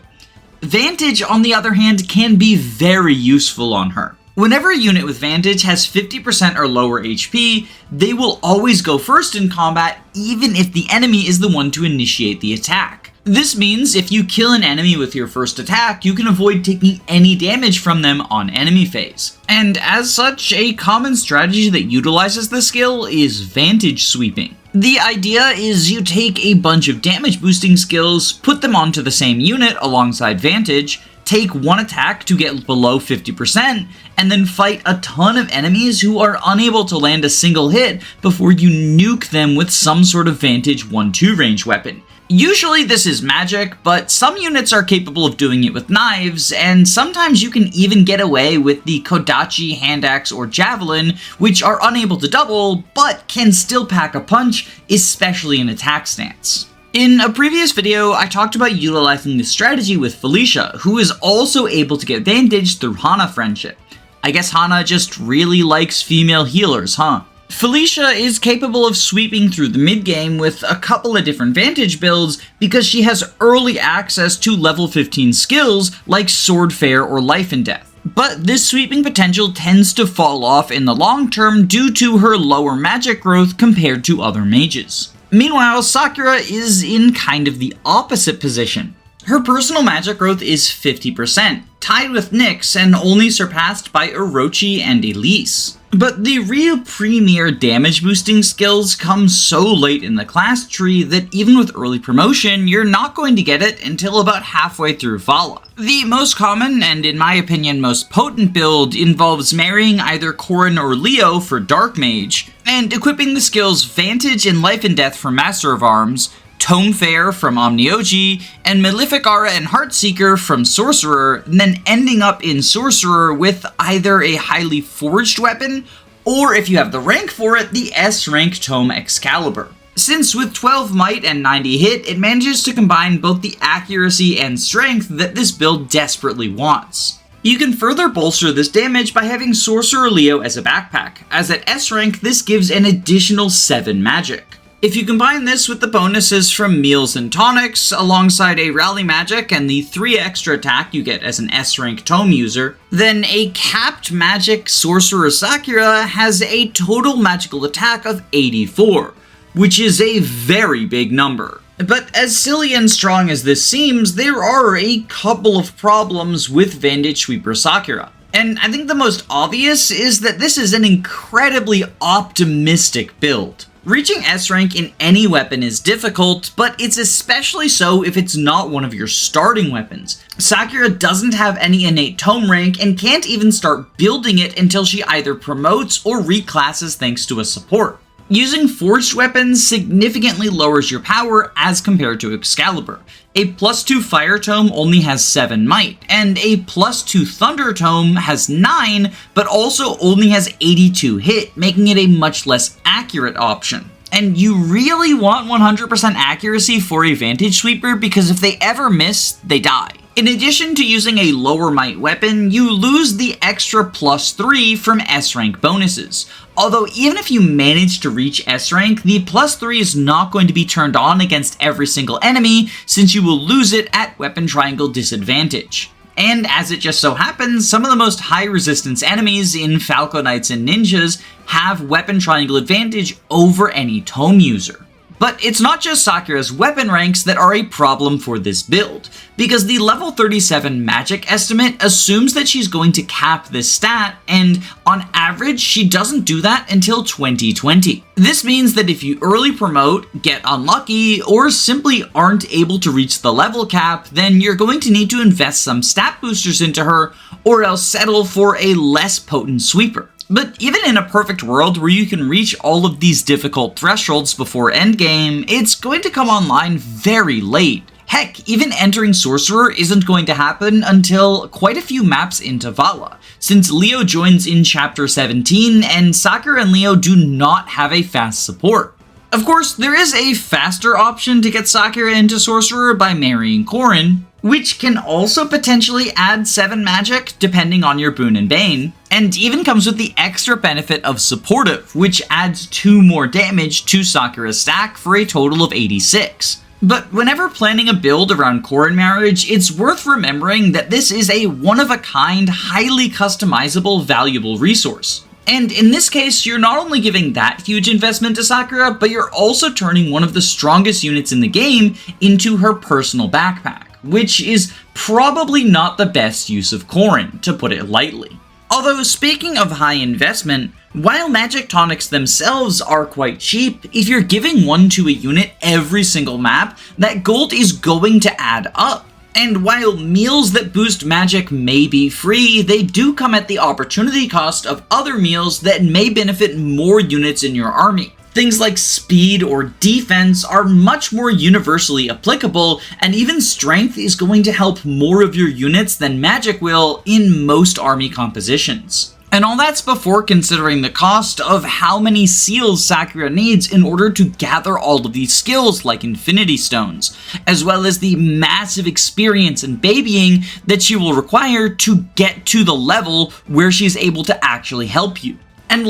Vantage, on the other hand, can be very useful on her. Whenever a unit with Vantage has 50% or lower HP, they will always go first in combat even if the enemy is the one to initiate the attack. This means if you kill an enemy with your first attack, you can avoid taking any damage from them on enemy phase. And as such, a common strategy that utilizes this skill is Vantage Sweeping. The idea is you take a bunch of damage boosting skills, put them onto the same unit alongside Vantage, take one attack to get below 50%, and then fight a ton of enemies who are unable to land a single hit before you nuke them with some sort of Vantage 1-2 range weapon. Usually this is magic, but some units are capable of doing it with knives, and sometimes you can even get away with the Kodachi, hand axe, or javelin, which are unable to double, but can still pack a punch, especially in attack stance. In a previous video, I talked about utilizing this strategy with Felicia, who is also able to get Vantage through Hana Friendship. I guess Hana just really likes female healers, huh? Felicia is capable of sweeping through the mid-game with a couple of different Vantage builds because she has early access to level 15 skills like Sword Fair or Life and Death. But this sweeping potential tends to fall off in the long term due to her lower magic growth compared to other mages. Meanwhile, Sakura is in kind of the opposite position. Her personal magic growth is 50%, tied with Nyx and only surpassed by Orochi and Elise. But the real premier damage boosting skills come so late in the class tree that even with early promotion, you're not going to get it until about halfway through Vala. The most common, and in my opinion most potent build, involves marrying either Corrin or Leo for Dark Mage, and equipping the skills Vantage and Life and Death for Master of Arms, Tome Fair from Onmyōji, and Maleficara and Heartseeker from Sorcerer, and then ending up in Sorcerer with either a highly forged weapon, or if you have the rank for it, the S-rank Tome Excalibur. Since with 12 might and 90 hit, it manages to combine both the accuracy and strength that this build desperately wants. You can further bolster this damage by having Sorcerer Leo as a backpack, as at S-rank this gives an additional 7 magic. If you combine this with the bonuses from meals and tonics, alongside a rally magic and the 3 extra attack you get as an S-rank tome user, then a capped magic Sorcerer Sakura has a total magical attack of 84, which is a very big number. But as silly and strong as this seems, there are a couple of problems with Vantage Sweeper Sakura. And I think the most obvious is that this is an incredibly optimistic build. Reaching S-rank in any weapon is difficult, but it's especially so if it's not one of your starting weapons. Sakura doesn't have any innate tome rank and can't even start building it until she either promotes or reclasses thanks to a support. Using forged weapons significantly lowers your power as compared to Excalibur. A +2 Fire Tome only has 7 might, and a +2 Thunder Tome has 9, but also only has 82 hit, making it a much less accurate option. And you really want 100% accuracy for a Vantage Sweeper because if they ever miss, they die. In addition to using a lower might weapon, you lose the extra +3 from S-rank bonuses. Although even if you manage to reach S-rank, the +3 is not going to be turned on against every single enemy since you will lose it at weapon triangle disadvantage. And as it just so happens, some of the most high resistance enemies in Falco Knights and Ninjas have weapon triangle advantage over any tome user. But it's not just Sakura's weapon ranks that are a problem for this build, because the level 37 magic estimate assumes that she's going to cap this stat, and on average she doesn't do that until 2020. This means that if you early promote, get unlucky, or simply aren't able to reach the level cap, then you're going to need to invest some stat boosters into her, or else settle for a less potent sweeper. But even in a perfect world where you can reach all of these difficult thresholds before endgame, it's going to come online very late. Heck, even entering Sorcerer isn't going to happen until quite a few maps into Vala, since Leo joins in Chapter 17 and Sakura and Leo do not have a fast support. Of course, there is a faster option to get Sakura into Sorcerer by marrying Corrin, which can also potentially add 7 magic depending on your boon and bane, and even comes with the extra benefit of supportive, which adds 2 more damage to Sakura's stack for a total of 86. But whenever planning a build around Corrin Marriage, it's worth remembering that this is a one-of-a-kind, highly customizable, valuable resource. And in this case, you're not only giving that huge investment to Sakura, but you're also turning one of the strongest units in the game into her personal backpack, which is probably not the best use of Corrin, to put it lightly. Although speaking of high investment, while magic tonics themselves are quite cheap, if you're giving one to a unit every single map, that gold is going to add up. And while meals that boost magic may be free, they do come at the opportunity cost of other meals that may benefit more units in your army. Things like speed or defense are much more universally applicable, and even strength is going to help more of your units than magic will in most army compositions. And all that's before considering the cost of how many seals Sakura needs in order to gather all of these skills like Infinity Stones, as well as the massive experience and babying that she will require to get to the level where she's able to actually help you. And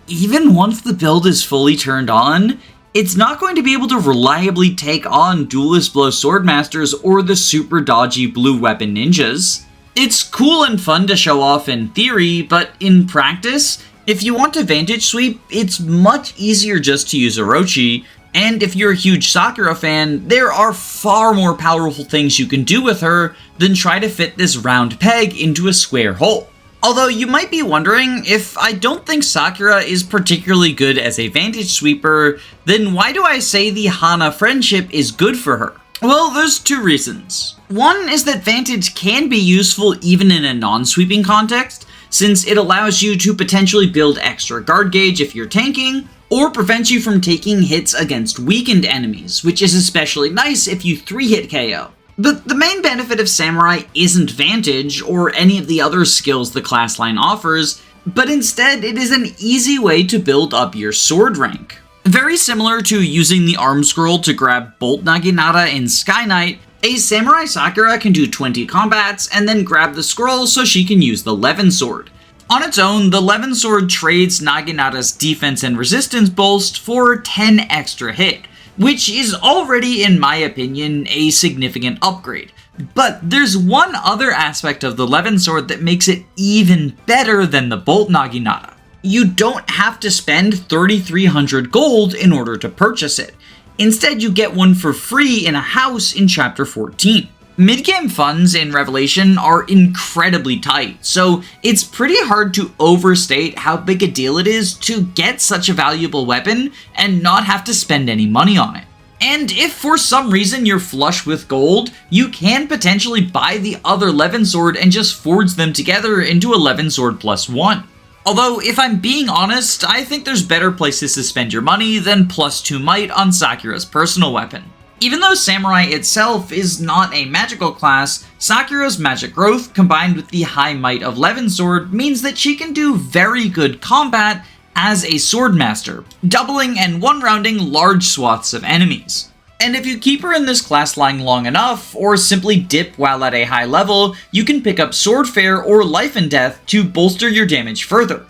even once the build is fully turned on, it's not going to be able to reliably take on Duelist Blow Swordmasters or the super dodgy blue weapon ninjas. It's cool and fun to show off in theory, but in practice, if you want to Vantage Sweep, it's much easier just to use Orochi, and if you're a huge Sakura fan, there are far more powerful things you can do with her than try to fit this round peg into a square hole. Although you might be wondering, if I don't think Sakura is particularly good as a Vantage Sweeper, then why do I say the Hana Friendship is good for her? Well, there's two reasons. One is that Vantage can be useful even in a non-sweeping context, since it allows you to potentially build extra guard gauge if you're tanking, or prevents you from taking hits against weakened enemies, which is especially nice if you 3-hit KO. But the main benefit of Samurai isn't Vantage or any of the other skills the class line offers, but instead it is an easy way to build up your sword rank. Very similar to using the arm scroll to grab Bolt Naginata in Sky Knight, a Samurai Sakura can do 20 combats and then grab the scroll so she can use the Levin Sword. On its own, the Levin Sword trades Naginata's defense and resistance boost for 10 extra hit, which is already, in my opinion, a significant upgrade. But there's one other aspect of the Levin Sword that makes it even better than the Bolt Naginata. You don't have to spend 3,300 gold in order to purchase it. Instead, you get one for free in a house in Chapter 14. Mid-game funds in Revelation are incredibly tight, so it's pretty hard to overstate how big a deal it is to get such a valuable weapon and not have to spend any money on it. And if for some reason you're flush with gold, you can potentially buy the other Levin Sword and just forge them together into a Levin Sword +1. Although, if I'm being honest, I think there's better places to spend your money than +2 might on Sakura's personal weapon. Even though Samurai itself is not a magical class, Sakura's magic growth combined with the high might of Levin Sword means that she can do very good combat as a swordmaster, doubling and one-rounding large swaths of enemies. And if you keep her in this class line long enough, or simply dip while at a high level, you can pick up Swordfare or Life and Death to bolster your damage further.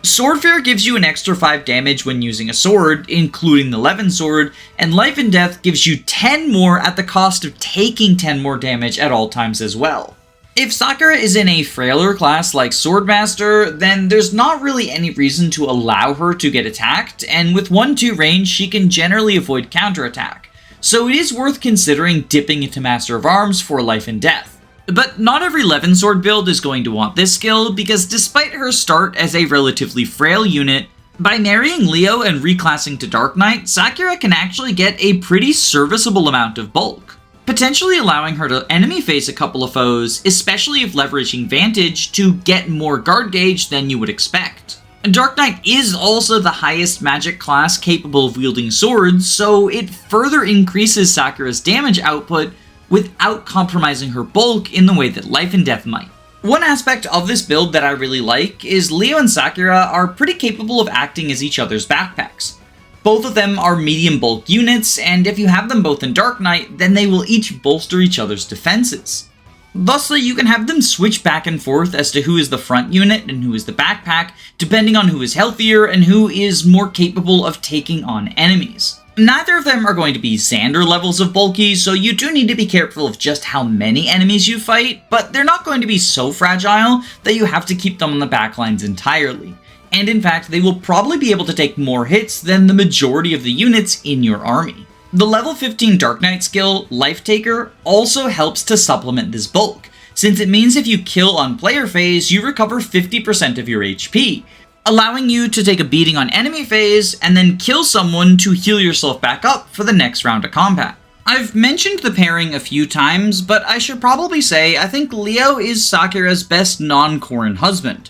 Swordfare gives you an extra 5 damage when using a sword, including the Levin Sword, and Life and Death gives you 10 more at the cost of taking 10 more damage at all times as well. If Sakura is in a frailer class like Swordmaster, then there's not really any reason to allow her to get attacked, and with 1-2 range she can generally avoid counterattack. So it is worth considering dipping into Master of Arms for Life and Death. But not every Levin Sword build is going to want this skill, because despite her start as a relatively frail unit, by marrying Leo and reclassing to Dark Knight, Sakura can actually get a pretty serviceable amount of bulk, potentially allowing her to enemy face a couple of foes, especially if leveraging Vantage to get more guard gauge than you would expect. Dark Knight is also the highest magic class capable of wielding swords, so it further increases Sakura's damage output without compromising her bulk in the way that Life and Death might. One aspect of this build that I really like is Leo and Sakura are pretty capable of acting as each other's backpacks. Both of them are medium bulk units, and if you have them both in Dark Knight, then they will each bolster each other's defenses. Thusly, you can have them switch back and forth as to who is the front unit and who is the backpack, depending on who is healthier and who is more capable of taking on enemies. Neither of them are going to be Xander levels of bulky, so you do need to be careful of just how many enemies you fight, but they're not going to be so fragile that you have to keep them on the backlines entirely. and in fact they will probably be able to take more hits than the majority of the units in your army. The level 15 Dark Knight skill, Life Taker, also helps to supplement this bulk, since it means if you kill on player phase, you recover 50% of your HP, allowing you to take a beating on enemy phase and then kill someone to heal yourself back up for the next round of combat. I've mentioned the pairing a few times, but I should probably say I think Leo is Sakura's best non-Corrin husband.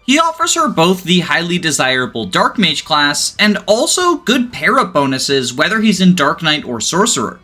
He offers her both the highly desirable Dark Mage class, and also good pair-up bonuses whether he's in Dark Knight or Sorcerer.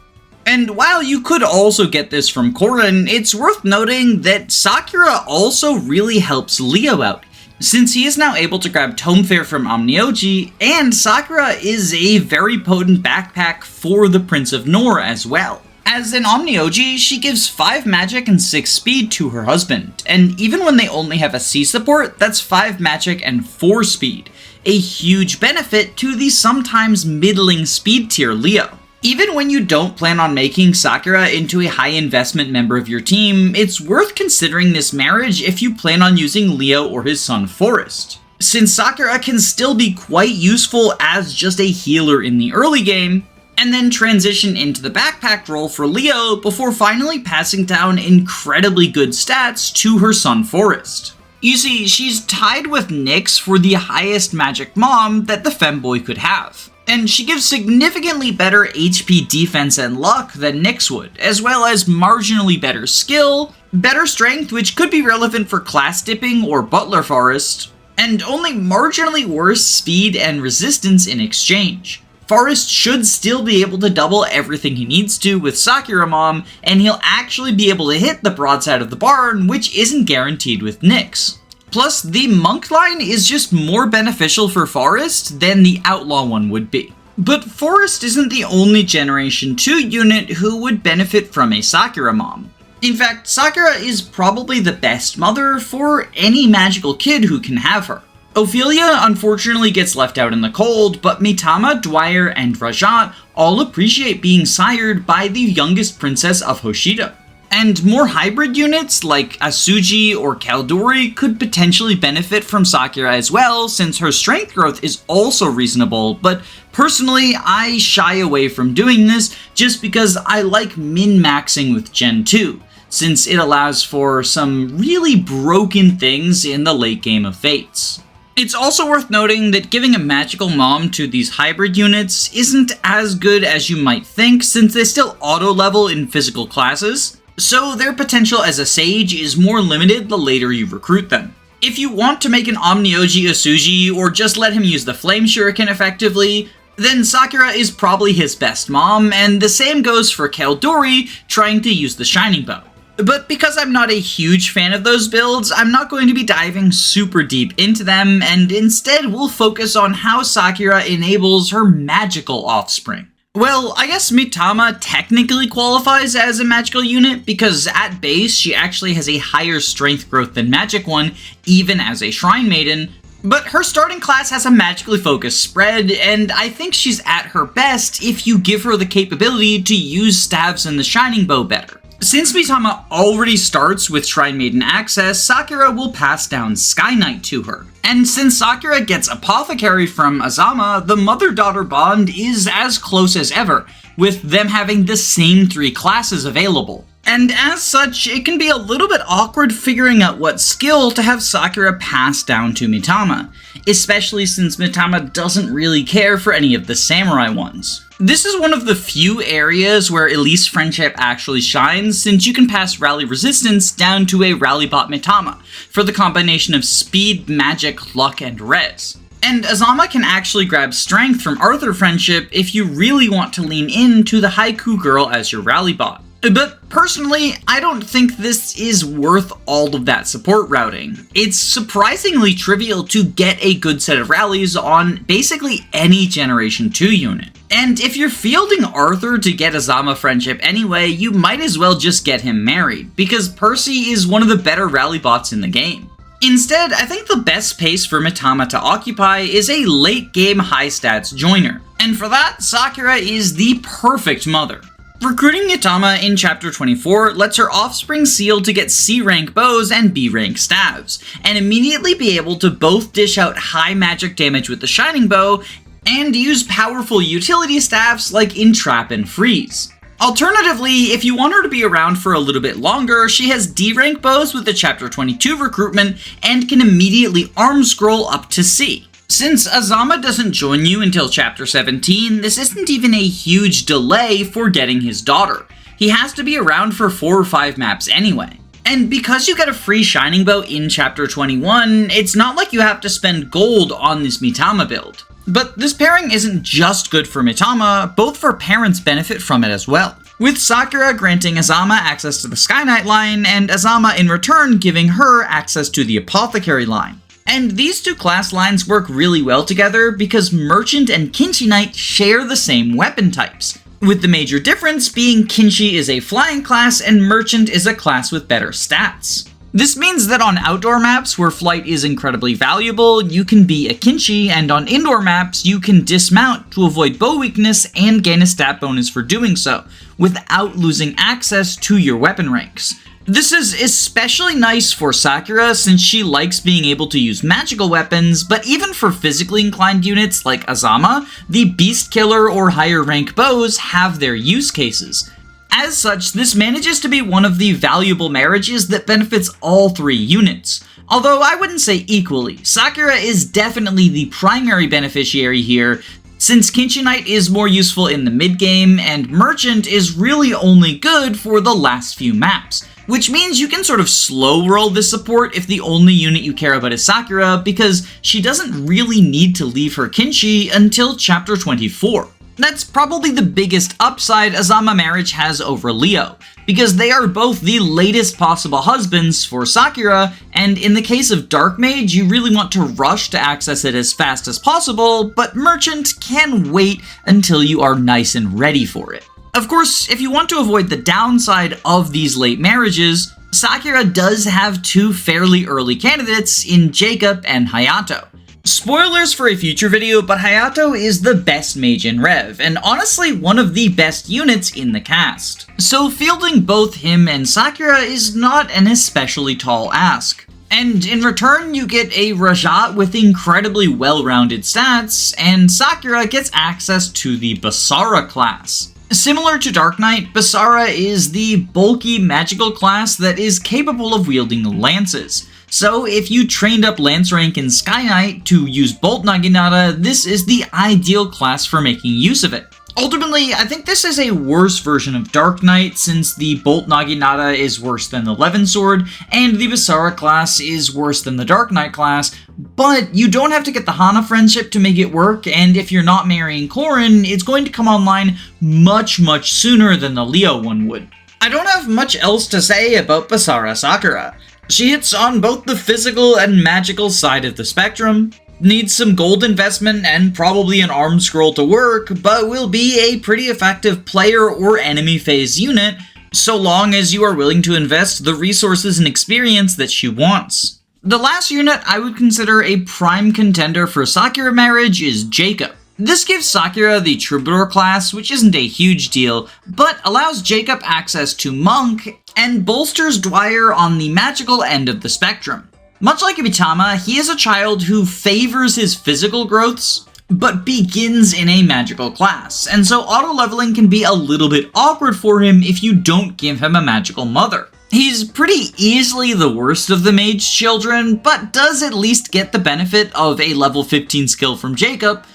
And while you could also get this from Corrin, it's worth noting that Sakura also really helps Leo out, since he is now able to grab Tome Fair from Onmyōji, and Sakura is a very potent backpack for the Prince of Nor as well. As in Onmyōji, she gives 5 magic and 6 speed to her husband, and even when they only have a C support, that's 5 magic and 4 speed, a huge benefit to the sometimes middling speed tier Leo. Even when you don't plan on making Sakura into a high investment member of your team, it's worth considering this marriage if you plan on using Leo or his son Forest, since Sakura can still be quite useful as just a healer in the early game, and then transition into the backpack role for Leo before finally passing down incredibly good stats to her son Forest. You see, she's tied with Nyx for the highest magic mom that the femboy could have, and she gives significantly better HP defense and luck than Nyx would, as well as marginally better skill, better strength which could be relevant for class dipping or butler Forest, and only marginally worse speed and resistance in exchange. Forest should still be able to double everything he needs to with Sakura Mom, and he'll actually be able to hit the broadside of the barn, which isn't guaranteed with Nyx. Plus, the Monk line is just more beneficial for Forest than the Outlaw one would be. But Forest isn't the only Generation 2 unit who would benefit from a Sakura Mom. In fact, Sakura is probably the best mother for any magical kid who can have her. Ophelia unfortunately gets left out in the cold, but Mitama, Dwyer, and Rajat all appreciate being sired by the youngest princess of Hoshido. And more hybrid units like Asuji or Kaldori could potentially benefit from Sakura as well, since her strength growth is also reasonable, but personally I shy away from doing this just because I like min-maxing with Gen 2, since it allows for some really broken things in the late game of Fates. It's also worth noting that giving a magical mom to these hybrid units isn't as good as you might think, since they still auto-level in physical classes, so their potential as a sage is more limited the later you recruit them. If you want to make an Onmyōji Asuji or just let him use the Flame Shuriken effectively, then Sakura is probably his best mom, and the same goes for Kaldori trying to use the Shining Bow. But because I'm not a huge fan of those builds, I'm not going to be diving super deep into them, and instead we'll focus on how Sakura enables her magical offspring. Well, I guess Mitama technically qualifies as a magical unit, because at base she actually has a higher strength growth than Magic One, even as a Shrine Maiden, but her starting class has a magically focused spread, and I think she's at her best if you give her the capability to use staves and the Shining Bow better. Since Mitama already starts with Shrine Maiden access, Sakura will pass down Sky Knight to her. And since Sakura gets Apothecary from Azama, the mother-daughter bond is as close as ever, with them having the same 3 classes available. And as such, it can be a little bit awkward figuring out what skill to have Sakura pass down to Mitama, especially since Mitama doesn't really care for any of the samurai ones. This is one of the few areas where Elise Friendship actually shines, since you can pass Rally Resistance down to a Rallybot Mitama for the combination of speed, magic, luck, and res. And Azama can actually grab strength from Arthur Friendship if you really want to lean into the Haiku Girl as your Rallybot. But personally, I don't think this is worth all of that support routing. It's surprisingly trivial to get a good set of rallies on basically any Generation 2 unit. And if you're fielding Arthur to get Azama Friendship anyway, you might as well just get him married, because Percy is one of the better rally bots in the game. Instead, I think the best space for Mitama to occupy is a late game high stats joiner, and for that, Sakura is the perfect mother. Recruiting Mitama in Chapter 24 lets her offspring seal to get C-rank bows and B-rank staves, and immediately be able to both dish out high magic damage with the Shining Bow, and use powerful utility staffs like Entrap and Freeze. Alternatively, if you want her to be around for a little bit longer, she has D-rank bows with the Chapter 22 recruitment, and can immediately arm scroll up to C. Since Azama doesn't join you until Chapter 17, this isn't even a huge delay for getting his daughter. He has to be around for 4 or 5 maps anyway. And because you get a free Shining Bow in Chapter 21, it's not like you have to spend gold on this Mitama build. But this pairing isn't just good for Mitama, both of her parents benefit from it as well, with Sakura granting Azama access to the Sky Knight line, and Azama in return giving her access to the Apothecary line. And these two class lines work really well together because Merchant and Kinshi Knight share the same weapon types, with the major difference being Kinshi is a flying class and Merchant is a class with better stats. This means that on outdoor maps where flight is incredibly valuable, you can be a Kinshi, and on indoor maps you can dismount to avoid bow weakness and gain a stat bonus for doing so, without losing access to your weapon ranks. This is especially nice for Sakura since she likes being able to use magical weapons, but even for physically inclined units like Azama, the Beast Killer or higher rank bows have their use cases. As such, this manages to be one of the valuable marriages that benefits all 3 units. Although I wouldn't say equally, Sakura is definitely the primary beneficiary here, since Kinshi Knight is more useful in the mid-game, and Merchant is really only good for the last few maps. Which means you can sort of slow roll this support if the only unit you care about is Sakura, because she doesn't really need to leave her Kinshi until Chapter 24. That's probably the biggest upside Azama Marriage has over Leo, because they are both the latest possible husbands for Sakura, and in the case of Dark Mage, you really want to rush to access it as fast as possible, but Merchant can wait until you are nice and ready for it. Of course, if you want to avoid the downside of these late marriages, Sakura does have 2 fairly early candidates in Jakob and Hayato. Spoilers for a future video, but Hayato is the best mage in Rev, and honestly one of the best units in the cast. So fielding both him and Sakura is not an especially tall ask. And in return, you get a Rajat with incredibly well-rounded stats, and Sakura gets access to the Basara class. Similar to Dark Knight, Basara is the bulky magical class that is capable of wielding lances. So if you trained up lance rank in Sky Knight to use Bolt Naginata, this is the ideal class for making use of it. Ultimately, I think this is a worse version of Dark Knight, since the Bolt Naginata is worse than the Levin Sword, and the Basara class is worse than the Dark Knight class, but you don't have to get the Hana Friendship to make it work, and if you're not marrying Corrin, it's going to come online much sooner than the Leo one would. I don't have much else to say about Basara Sakura. She hits on both the physical and magical side of the spectrum, needs some gold investment and probably an arm scroll to work, but will be a pretty effective player or enemy phase unit, so long as you are willing to invest the resources and experience that she wants. The last unit I would consider a prime contender for Sakura Marriage is Jakob. This gives Sakura the Troubadour class, which isn't a huge deal, but allows Jakob access to Monk, and bolsters Dwyer on the magical end of the spectrum. Much like Mitama, he is a child who favors his physical growths, but begins in a magical class, and so auto-leveling can be a little bit awkward for him if you don't give him a magical mother. He's pretty easily the worst of the mage children, but does at least get the benefit of a level 15 skill from Jakob,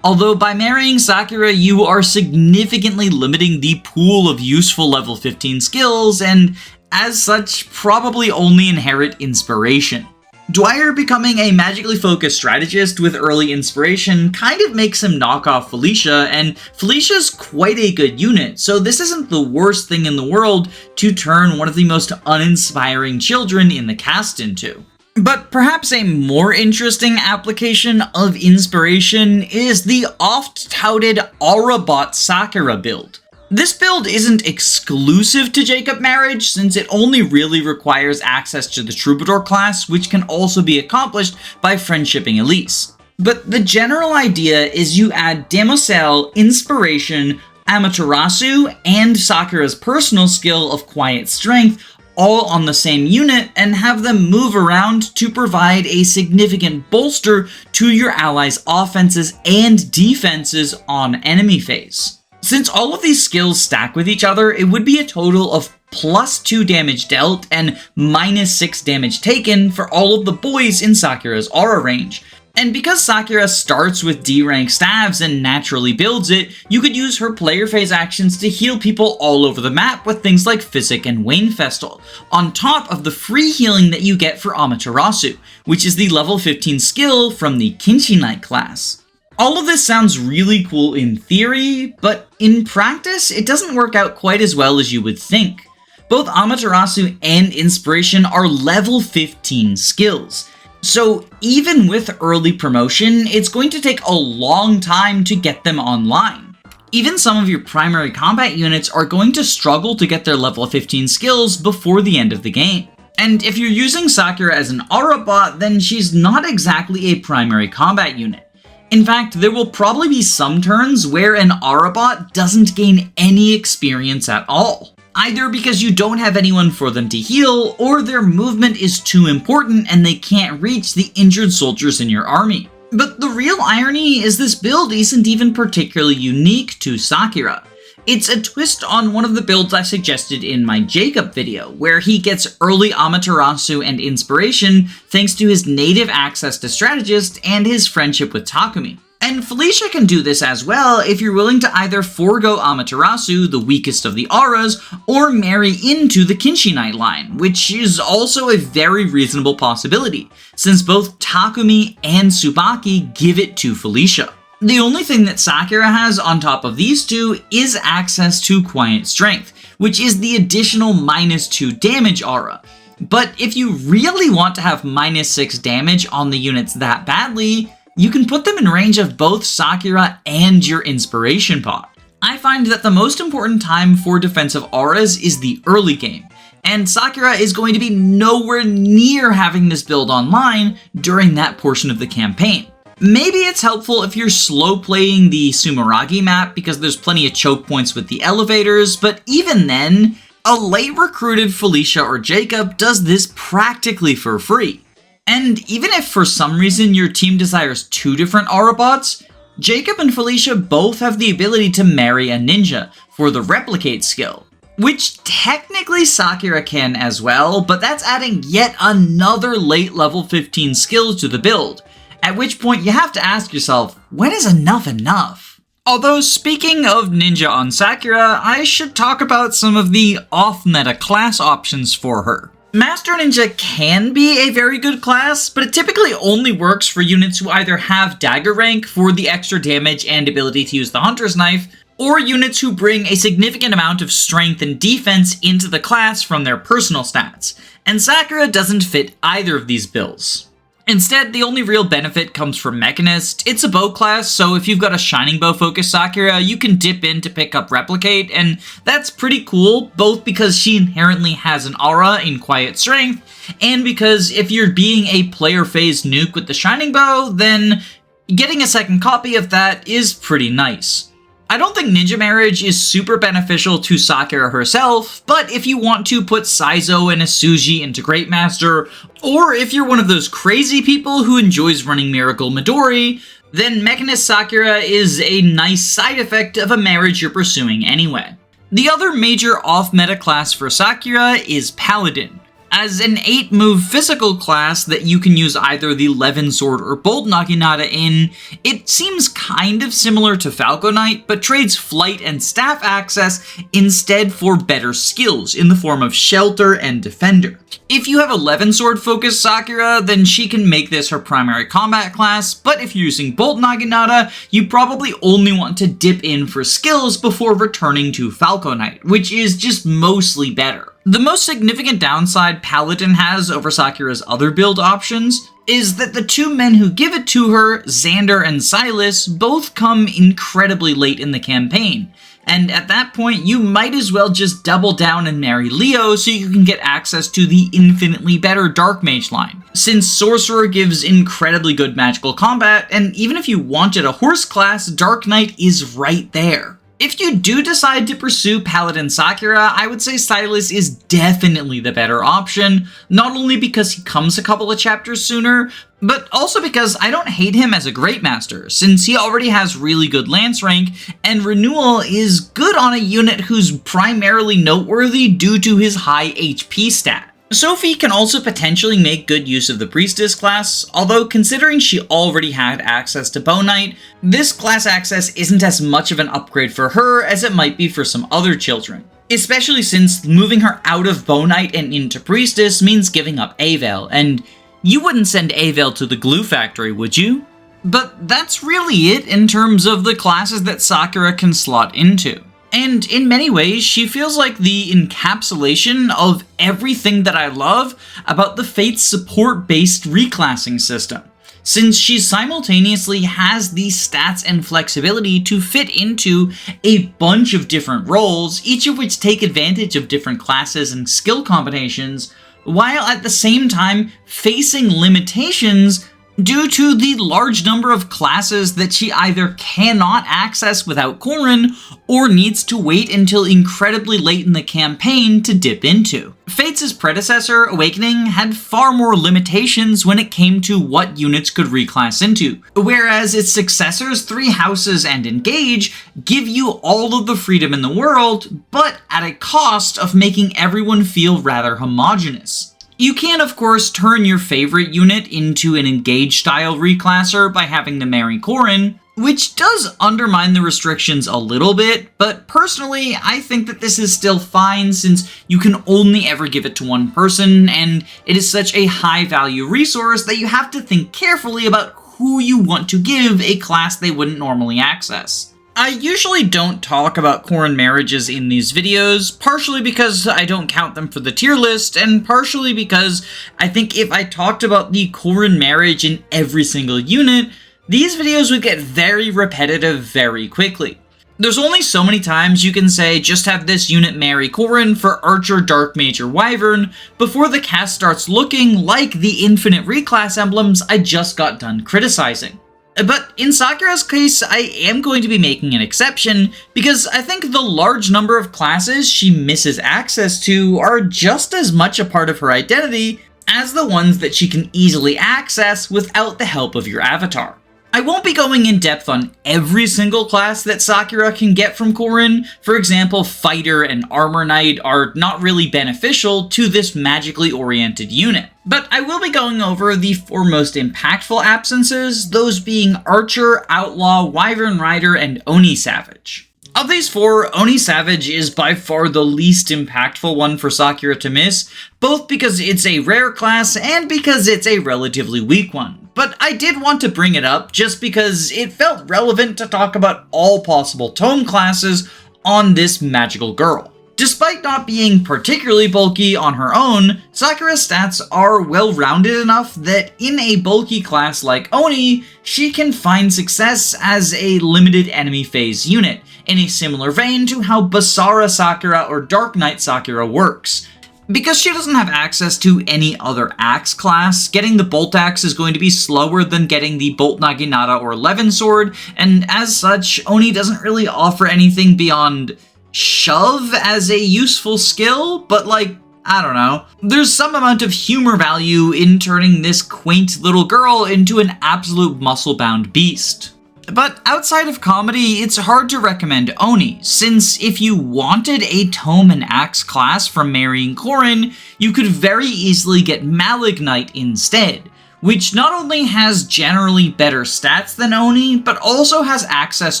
although by marrying Sakura you are significantly limiting the pool of useful level 15 skills, and as such probably only inherit inspiration. Dwyer becoming a magically focused strategist with early inspiration kind of makes him knock off Felicia, and Felicia's quite a good unit, so this isn't the worst thing in the world to turn one of the most uninspiring children in the cast into. But perhaps a more interesting application of inspiration is the oft-touted Aurabot Sakura build. This build isn't exclusive to Jakob Marriage, since it only really requires access to the Troubadour class, which can also be accomplished by friendshipping Elise. But the general idea is you add Demoiselle, Inspiration, Amaterasu, and Sakura's personal skill of Quiet Strength all on the same unit and have them move around to provide a significant bolster to your allies' offenses and defenses on enemy phase. Since all of these skills stack with each other, it would be a total of +2 damage dealt and -6 damage taken for all of the boys in Sakura's aura range. And because Sakura starts with D-rank staves and naturally builds it, you could use her player phase actions to heal people all over the map with things like Physic and Wayne Festal, on top of the free healing that you get for Amaterasu, which is the level 15 skill from the Kinshi Knight class. All of this sounds really cool in theory, but in practice, it doesn't work out quite as well as you would think. Both Amaterasu and Inspiration are level 15 skills. So even with early promotion, it's going to take a long time to get them online. Even some of your primary combat units are going to struggle to get their level 15 skills before the end of the game. And if you're using Sakura as an Aurabot, then she's not exactly a primary combat unit. In fact, there will probably be some turns where an Aurabot doesn't gain any experience at all. Either because you don't have anyone for them to heal, or their movement is too important and they can't reach the injured soldiers in your army. But the real irony is this build isn't even particularly unique to Sakura. It's a twist on one of the builds I suggested in my Jakob video, where he gets early Amaterasu and Inspiration thanks to his native access to Strategist and his friendship with Takumi. And Felicia can do this as well if you're willing to either forego Amaterasu, the weakest of the auras, or marry into the Kinshi Knight line, which is also a very reasonable possibility, since both Takumi and Tsubaki give it to Felicia. The only thing that Sakura has on top of these two is access to Quiet Strength, which is the additional -2 damage aura. But if you really want to have -6 damage on the units that badly, you can put them in range of both Sakura and your Inspiration pot. I find that the most important time for defensive auras is the early game, and Sakura is going to be nowhere near having this build online during that portion of the campaign. Maybe it's helpful if you're slow playing the Sumeragi map because there's plenty of choke points with the elevators, but even then, a late recruited Felicia or Jakob does this practically for free. And even if for some reason your team desires 2 different Aurabots, Jakob and Felicia both have the ability to marry a ninja for the Replicate skill, which technically Sakura can as well, but that's adding yet another late level 15 skill to the build, at which point you have to ask yourself, when is enough enough? Although speaking of ninja on Sakura, I should talk about some of the off-meta class options for her. Master Ninja can be a very good class, but it typically only works for units who either have Dagger rank for the extra damage and ability to use the Hunter's Knife, or units who bring a significant amount of strength and defense into the class from their personal stats, and Sakura doesn't fit either of these bills. Instead, the only real benefit comes from Mechanist. It's a bow class, so if you've got a Shining Bow focused Sakura, you can dip in to pick up Replicate, and that's pretty cool, both because she inherently has an aura in Quiet Strength, and because if you're being a player phase nuke with the Shining Bow, then getting a second copy of that is pretty nice. I don't think Ninja Marriage is super beneficial to Sakura herself, but if you want to put Saizo and Asuji into Great Master, or if you're one of those crazy people who enjoys running Miracle Midori, then Mechanist Sakura is a nice side effect of a marriage you're pursuing anyway. The other major off-meta class for Sakura is Paladin. As an 8-move physical class that you can use either the Levin Sword or Bolt Naginata in, it seems kind of similar to Falco Knight, but trades flight and staff access instead for better skills in the form of Shelter and Defender. If you have a Levin Sword focused Sakura, then she can make this her primary combat class, but if you're using Bolt Naginata, you probably only want to dip in for skills before returning to Falco Knight, which is just mostly better. The most significant downside Paladin has over Sakura's other build options is that the 2 men who give it to her, Xander and Silas, both come incredibly late in the campaign, and at that point you might as well just double down and marry Leo so you can get access to the infinitely better Dark Mage line, since Sorcerer gives incredibly good magical combat, and even if you wanted a horse class, Dark Knight is right there. If you do decide to pursue Paladin Sakura, I would say Silas is definitely the better option, not only because he comes a couple of chapters sooner, but also because I don't hate him as a Great Master, since he already has really good lance rank, and Renewal is good on a unit who's primarily noteworthy due to his high HP stat. Sophie can also potentially make good use of the Priestess class, although considering she already had access to Bow Knight, this class access isn't as much of an upgrade for her as it might be for some other children. Especially since moving her out of Bow Knight and into Priestess means giving up Avel, and you wouldn't send Avel to the glue factory, would you? But that's really it in terms of the classes that Sakura can slot into. And in many ways, she feels like the encapsulation of everything that I love about the Fate's support-based reclassing system, since she simultaneously has the stats and flexibility to fit into a bunch of different roles, each of which take advantage of different classes and skill combinations, while at the same time facing limitations due to the large number of classes that she either cannot access without Corrin, or needs to wait until incredibly late in the campaign to dip into. Fates' predecessor, Awakening, had far more limitations when it came to what units could reclass into, whereas its successors, Three Houses and Engage, give you all of the freedom in the world, but at a cost of making everyone feel rather homogeneous. You can, of course, turn your favorite unit into an Engage-style reclasser by having them marry Corrin, which does undermine the restrictions a little bit, but personally, I think that this is still fine since you can only ever give it to one person, and it is such a high-value resource that you have to think carefully about who you want to give a class they wouldn't normally access. I usually don't talk about Corrin marriages in these videos, partially because I don't count them for the tier list, and partially because I think if I talked about the Corrin marriage in every single unit, these videos would get very repetitive very quickly. There's only so many times you can say just have this unit marry Corrin for Archer, Dark Mage, or Wyvern before the cast starts looking like the infinite reclass emblems I just got done criticizing. But in Sakura's case, I am going to be making an exception, because I think the large number of classes she misses access to are just as much a part of her identity as the ones that she can easily access without the help of your avatar. I won't be going in depth on every single class that Sakura can get from Corrin. For example, Fighter and Armor Knight are not really beneficial to this magically oriented unit. But I will be going over the four most impactful absences, those being Archer, Outlaw, Wyvern Rider, and Oni Savage. Of these four, Oni Savage is by far the least impactful one for Sakura to miss, both because it's a rare class and because it's a relatively weak one. But I did want to bring it up just because it felt relevant to talk about all possible tome classes on this magical girl. Despite not being particularly bulky on her own, Sakura's stats are well-rounded enough that in a bulky class like Oni, she can find success as a limited enemy phase unit, in a similar vein to how Basara Sakura or Dark Knight Sakura works. Because she doesn't have access to any other axe class, getting the Bolt Axe is going to be slower than getting the Bolt Naginata or Levin Sword, and as such, Oni doesn't really offer anything beyond Shove as a useful skill, but like, I don't know. There's some amount of humor value in turning this quaint little girl into an absolute muscle-bound beast. But outside of comedy, it's hard to recommend Oni, since if you wanted a Tome and Axe class from marrying Corrin, you could very easily get Malig Knight instead, which not only has generally better stats than Oni, but also has access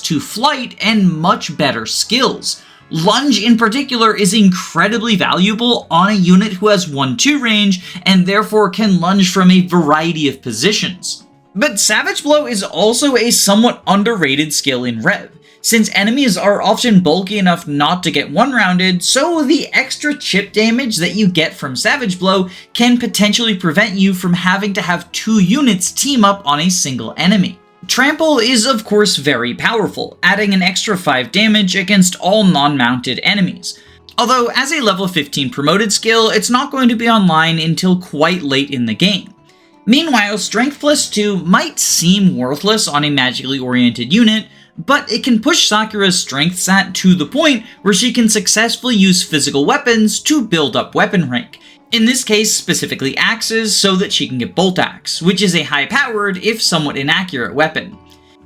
to flight and much better skills. Lunge in particular is incredibly valuable on a unit who has 1-2 range and therefore can lunge from a variety of positions. But Savage Blow is also a somewhat underrated skill in Rev, since enemies are often bulky enough not to get one-rounded, so the extra chip damage that you get from Savage Blow can potentially prevent you from having to have 2 units team up on a single enemy. Trample is of course very powerful, adding an extra 5 damage against all non-mounted enemies. Although as a level 15 promoted skill, it's not going to be online until quite late in the game. Meanwhile, Strength plus 2 might seem worthless on a magically oriented unit, but it can push Sakura's strength stat to the point where she can successfully use physical weapons to build up weapon rank. In this case, specifically axes, so that she can get Bolt Axe, which is a high-powered, if somewhat inaccurate, weapon.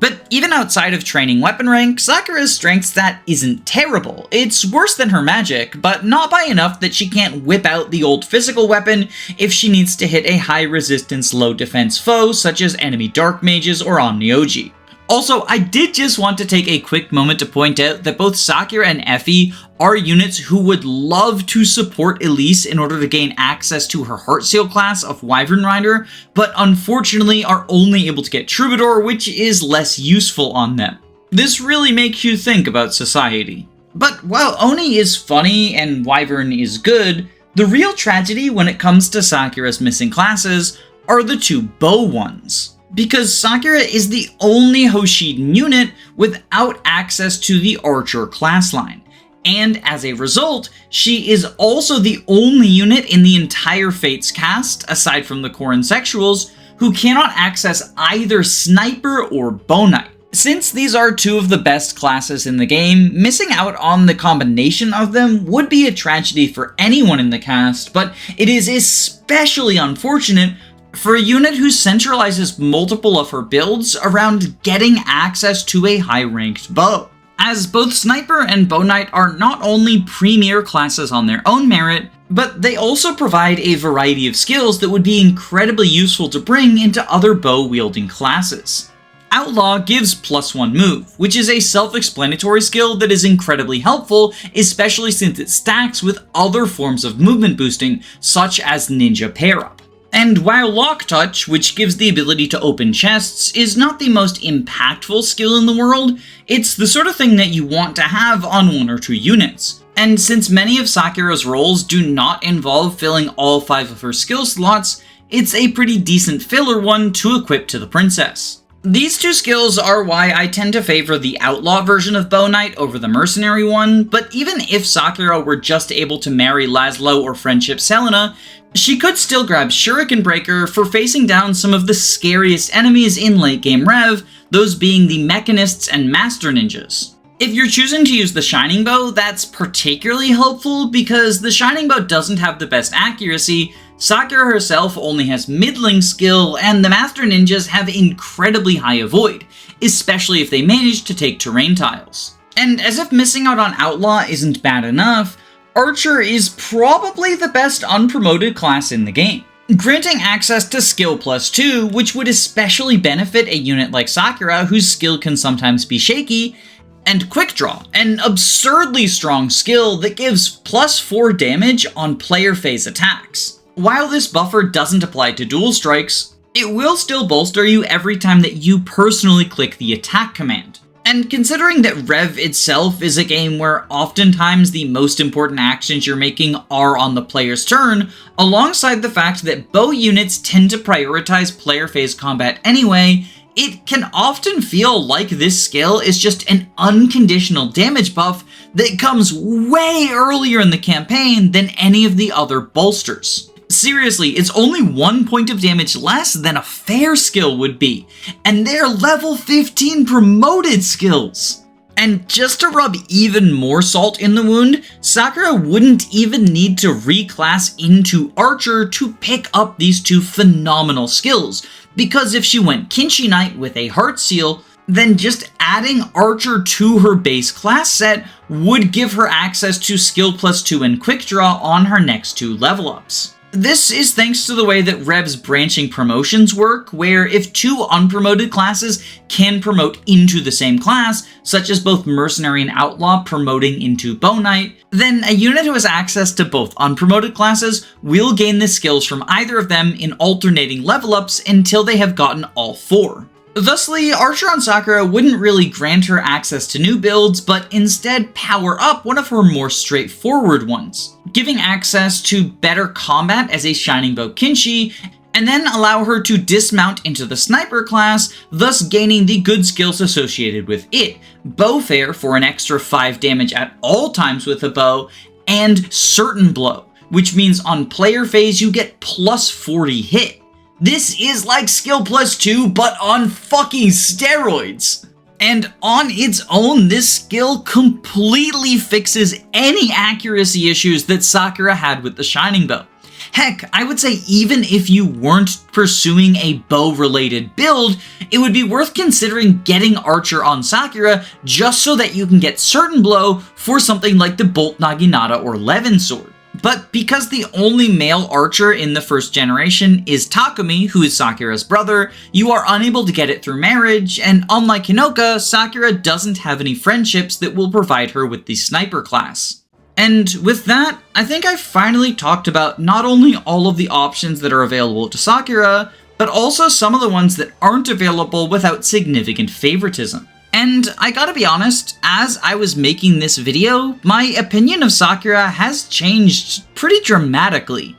But even outside of training weapon rank, Sakura's strength stat isn't terrible. It's worse than her magic, but not by enough that she can't whip out the old physical weapon if she needs to hit a high resistance, low defense foe such as enemy dark mages or Onmyōji. Also, I did just want to take a quick moment to point out that both Sakura and Effie are units who would love to support Elise in order to gain access to her Heartseal class of Wyvern Rider, but unfortunately are only able to get Troubadour, which is less useful on them. This really makes you think about society. But while Oni is funny and Wyvern is good, the real tragedy when it comes to Sakura's missing classes are the two bow ones. Because Sakura is the only Hoshiden unit without access to the Archer class line. And as a result, she is also the only unit in the entire Fates cast, aside from the Corrin sexuals, who cannot access either Sniper or Bow Knight. Since these are two of the best classes in the game, missing out on the combination of them would be a tragedy for anyone in the cast, but it is especially unfortunate for a unit who centralizes multiple of her builds around getting access to a high-ranked bow. As both Sniper and Bow Knight are not only premier classes on their own merit, but they also provide a variety of skills that would be incredibly useful to bring into other bow-wielding classes. Outlaw gives +1 move, which is a self-explanatory skill that is incredibly helpful, especially since it stacks with other forms of movement boosting, such as Ninja Pair-Up. And while Lock Touch, which gives the ability to open chests, is not the most impactful skill in the world, it's the sort of thing that you want to have on 1 or 2 units. And since many of Sakura's roles do not involve filling all 5 of her skill slots, it's a pretty decent filler one to equip to the princess. These two skills are why I tend to favor the Outlaw version of Bow Knight over the Mercenary one, but even if Sakura were just able to marry Laszlo or Friendship Selena, she could still grab Shuriken Breaker for facing down some of the scariest enemies in late game Rev, those being the Mechanists and Master Ninjas. If you're choosing to use the Shining Bow, that's particularly helpful because the Shining Bow doesn't have the best accuracy, Sakura herself only has middling skill, and the Master Ninjas have incredibly high avoid, especially if they manage to take terrain tiles. And as if missing out on Outlaw isn't bad enough, Archer is probably the best unpromoted class in the game, granting access to skill +2, which would especially benefit a unit like Sakura whose skill can sometimes be shaky, and Quick Draw, an absurdly strong skill that gives +4 damage on player phase attacks. While this buffer doesn't apply to dual strikes, it will still bolster you every time that you personally click the attack command. And considering that Rev itself is a game where oftentimes the most important actions you're making are on the player's turn, alongside the fact that bow units tend to prioritize player phase combat anyway, it can often feel like this skill is just an unconditional damage buff that comes way earlier in the campaign than any of the other bolsters. Seriously, it's only 1 point of damage less than a fair skill would be, and they're level 15 promoted skills. And just to rub even more salt in the wound, Sakura wouldn't even need to reclass into Archer to pick up these two phenomenal skills, because if she went Kinshi Knight with a Heartseal, then just adding Archer to her base class set would give her access to skill +2 and Quick Draw on her next 2 level ups. This is thanks to the way that Rev's branching promotions work, where if 2 unpromoted classes can promote into the same class, such as both Mercenary and Outlaw promoting into Bow Knight, then a unit who has access to both unpromoted classes will gain the skills from either of them in alternating level ups until they have gotten all 4. Thusly, Archer on Sakura wouldn't really grant her access to new builds, but instead power up one of her more straightforward ones, giving access to better combat as a Shining Bow Kinshi, and then allow her to dismount into the Sniper class, thus gaining the good skills associated with it, Bow Fair for an extra 5 damage at all times with a bow, and Certain Blow, which means on player phase you get +40 hit. This is like skill +2, but on fucking steroids! And on its own, this skill completely fixes any accuracy issues that Sakura had with the Shining Bow. Heck, I would say even if you weren't pursuing a bow-related build, it would be worth considering getting Archer on Sakura just so that you can get certain blow for something like the Bolt Naginata or Levin Sword. But because the only male archer in the first generation is Takumi, who is Sakura's brother, you are unable to get it through marriage, and unlike Hinoka, Sakura doesn't have any friendships that will provide her with the sniper class. And with that, I think I've finally talked about not only all of the options that are available to Sakura, but also some of the ones that aren't available without significant favoritism. And I gotta be honest, as I was making this video, my opinion of Sakura has changed pretty dramatically.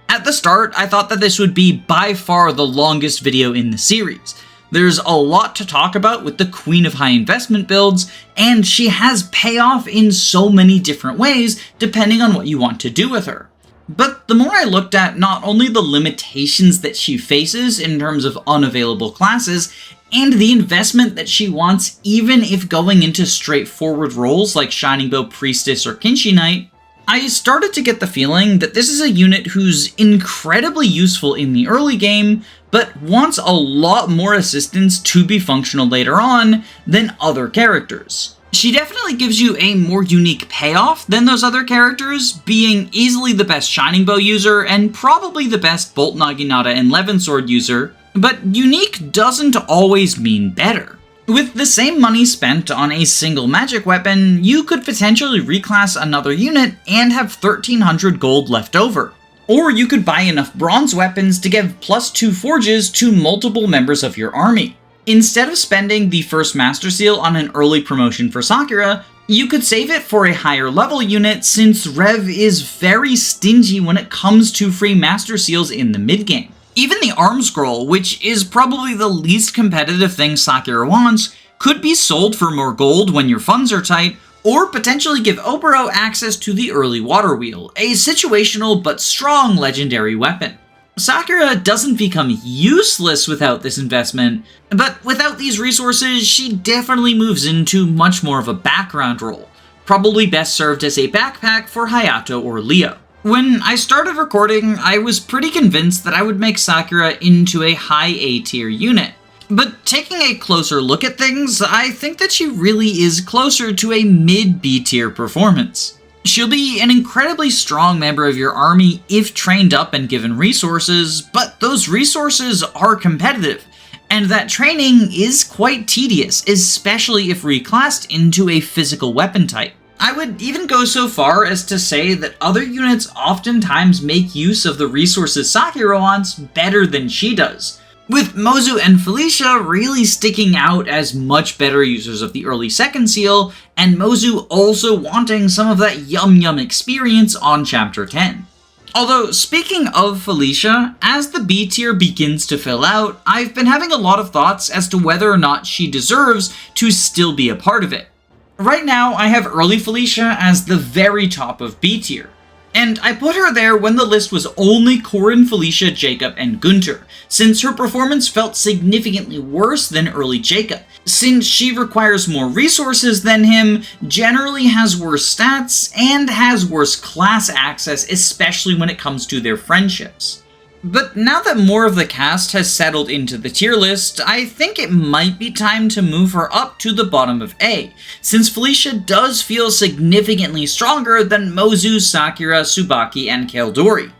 At the start, I thought that this would be by far the longest video in the series. There's a lot to talk about with the Queen of High Investment builds, and she has payoff in so many different ways depending on what you want to do with her. But the more I looked at not only the limitations that she faces in terms of unavailable classes, and the investment that she wants even if going into straightforward roles like Shining Bow, Priestess, or Kinshi Knight, I started to get the feeling that this is a unit who's incredibly useful in the early game, but wants a lot more assistance to be functional later on than other characters. She definitely gives you a more unique payoff than those other characters, being easily the best Shining Bow user and probably the best Bolt Naginata and Levin Sword user, but unique doesn't always mean better. With the same money spent on a single magic weapon, you could potentially reclass another unit and have 1300 gold left over. Or you could buy enough bronze weapons to give +2 forges to multiple members of your army. Instead of spending the first Master Seal on an early promotion for Sakura, you could save it for a higher level unit since Rev is very stingy when it comes to free Master Seals in the mid-game. Even the Arm Scroll, which is probably the least competitive thing Sakura wants, could be sold for more gold when your funds are tight, or potentially give Oboro access to the early Water Wheel, a situational but strong legendary weapon. Sakura doesn't become useless without this investment, but without these resources, she definitely moves into much more of a background role, probably best served as a backpack for Hayato or Leo. When I started recording, I was pretty convinced that I would make Sakura into a high A tier unit. But taking a closer look at things, I think that she really is closer to a mid B tier performance. She'll be an incredibly strong member of your army if trained up and given resources, but those resources are competitive, and that training is quite tedious, especially if reclassed into a physical weapon type. I would even go so far as to say that other units oftentimes make use of the resources Sakura wants better than she does, with Mozu and Felicia really sticking out as much better users of the early second seal, and Mozu also wanting some of that yum experience on Chapter 10. Although, speaking of Felicia, as the B tier begins to fill out, I've been having a lot of thoughts as to whether or not she deserves to still be a part of it. Right now, I have early Felicia as the very top of B tier, and I put her there when the list was only Corrin, Felicia, Jakob, and Gunter, since her performance felt significantly worse than early Jakob, since she requires more resources than him, generally has worse stats, and has worse class access, especially when it comes to their friendships. But now that more of the cast has settled into the tier list, I think it might be time to move her up to the bottom of A, since Felicia does feel significantly stronger than Mozu, Sakura, Tsubaki, and Kaldori.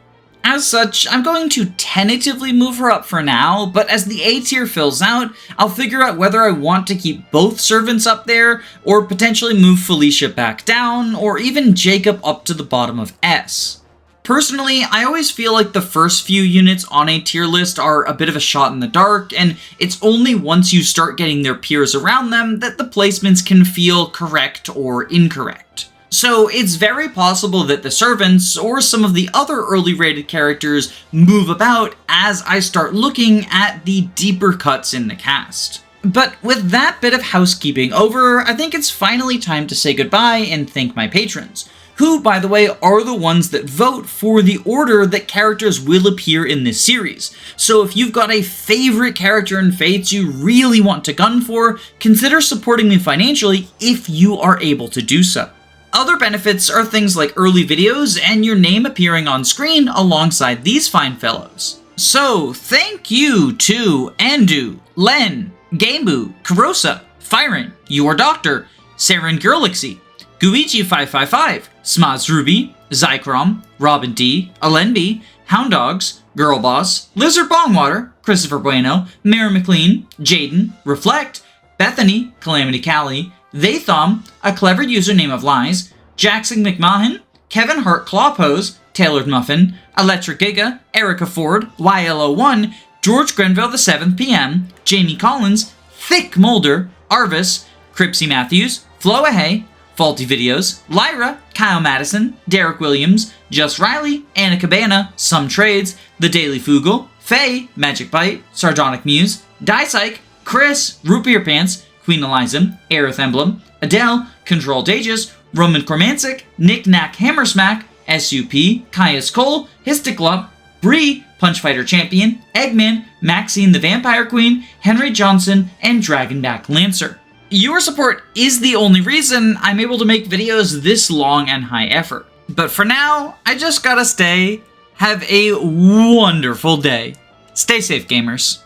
As such, I'm going to tentatively move her up for now, but as the A tier fills out, I'll figure out whether I want to keep both servants up there, or potentially move Felicia back down, or even Jakob up to the bottom of S. Personally, I always feel like the first few units on a tier list are a bit of a shot in the dark, and it's only once you start getting their peers around them that the placements can feel correct or incorrect. So it's very possible that the servants, or some of the other early rated characters, move about as I start looking at the deeper cuts in the cast. But with that bit of housekeeping over, I think it's finally time to say goodbye and thank my patrons. who, by the way, are the ones that vote for the order that characters will appear in this series. So if you've got a favorite character in Fates you really want to gun for, consider supporting me financially if you are able to do so. Other benefits are things like early videos and your name appearing on screen alongside these fine fellows. So, thank you to Andu, Len, Gameboo, Kurosa, Firen, Your Doctor, Saren Girlixy, Guichi555, Smaz Ruby, Zycrom, Robin D, Alenby, Hound Dogs, Girl Boss, Lizard Bongwater, Christopher Bueno, Mary McLean, Jaden, Reflect, Bethany, Calamity Callie, Theythom, A Clever Username of Lies, Jackson McMahon, Kevin Hart Clawpose, Tailored Muffin, Electric Giga, Erica Ford, YLO1, George Grenville the 7th PM, Jamie Collins, Thick Mulder, Arvis, Cripsy Matthews, Flo Ahay, Faulty Videos, Lyra, Kyle Madison, Derek Williams, Just Riley, Anna Cabana, Some Trades, The Daily Fugal, Faye, Magic Bite, Sardonic Muse, Dysike, Chris, Root Beer Pants, Queen Eliza, Aerith Emblem, Adele, Control Dages, Roman Cormancic, Nick Knack Hammersmack, SUP, Caius Cole, Histiclub, Bree, Punchfighter Champion, Eggman, Maxine the Vampire Queen, Henry Johnson, and Dragonback Lancer. Your support is the only reason I'm able to make videos this long and high effort. But for now, I just gotta stay. Have a wonderful day. Stay safe, gamers.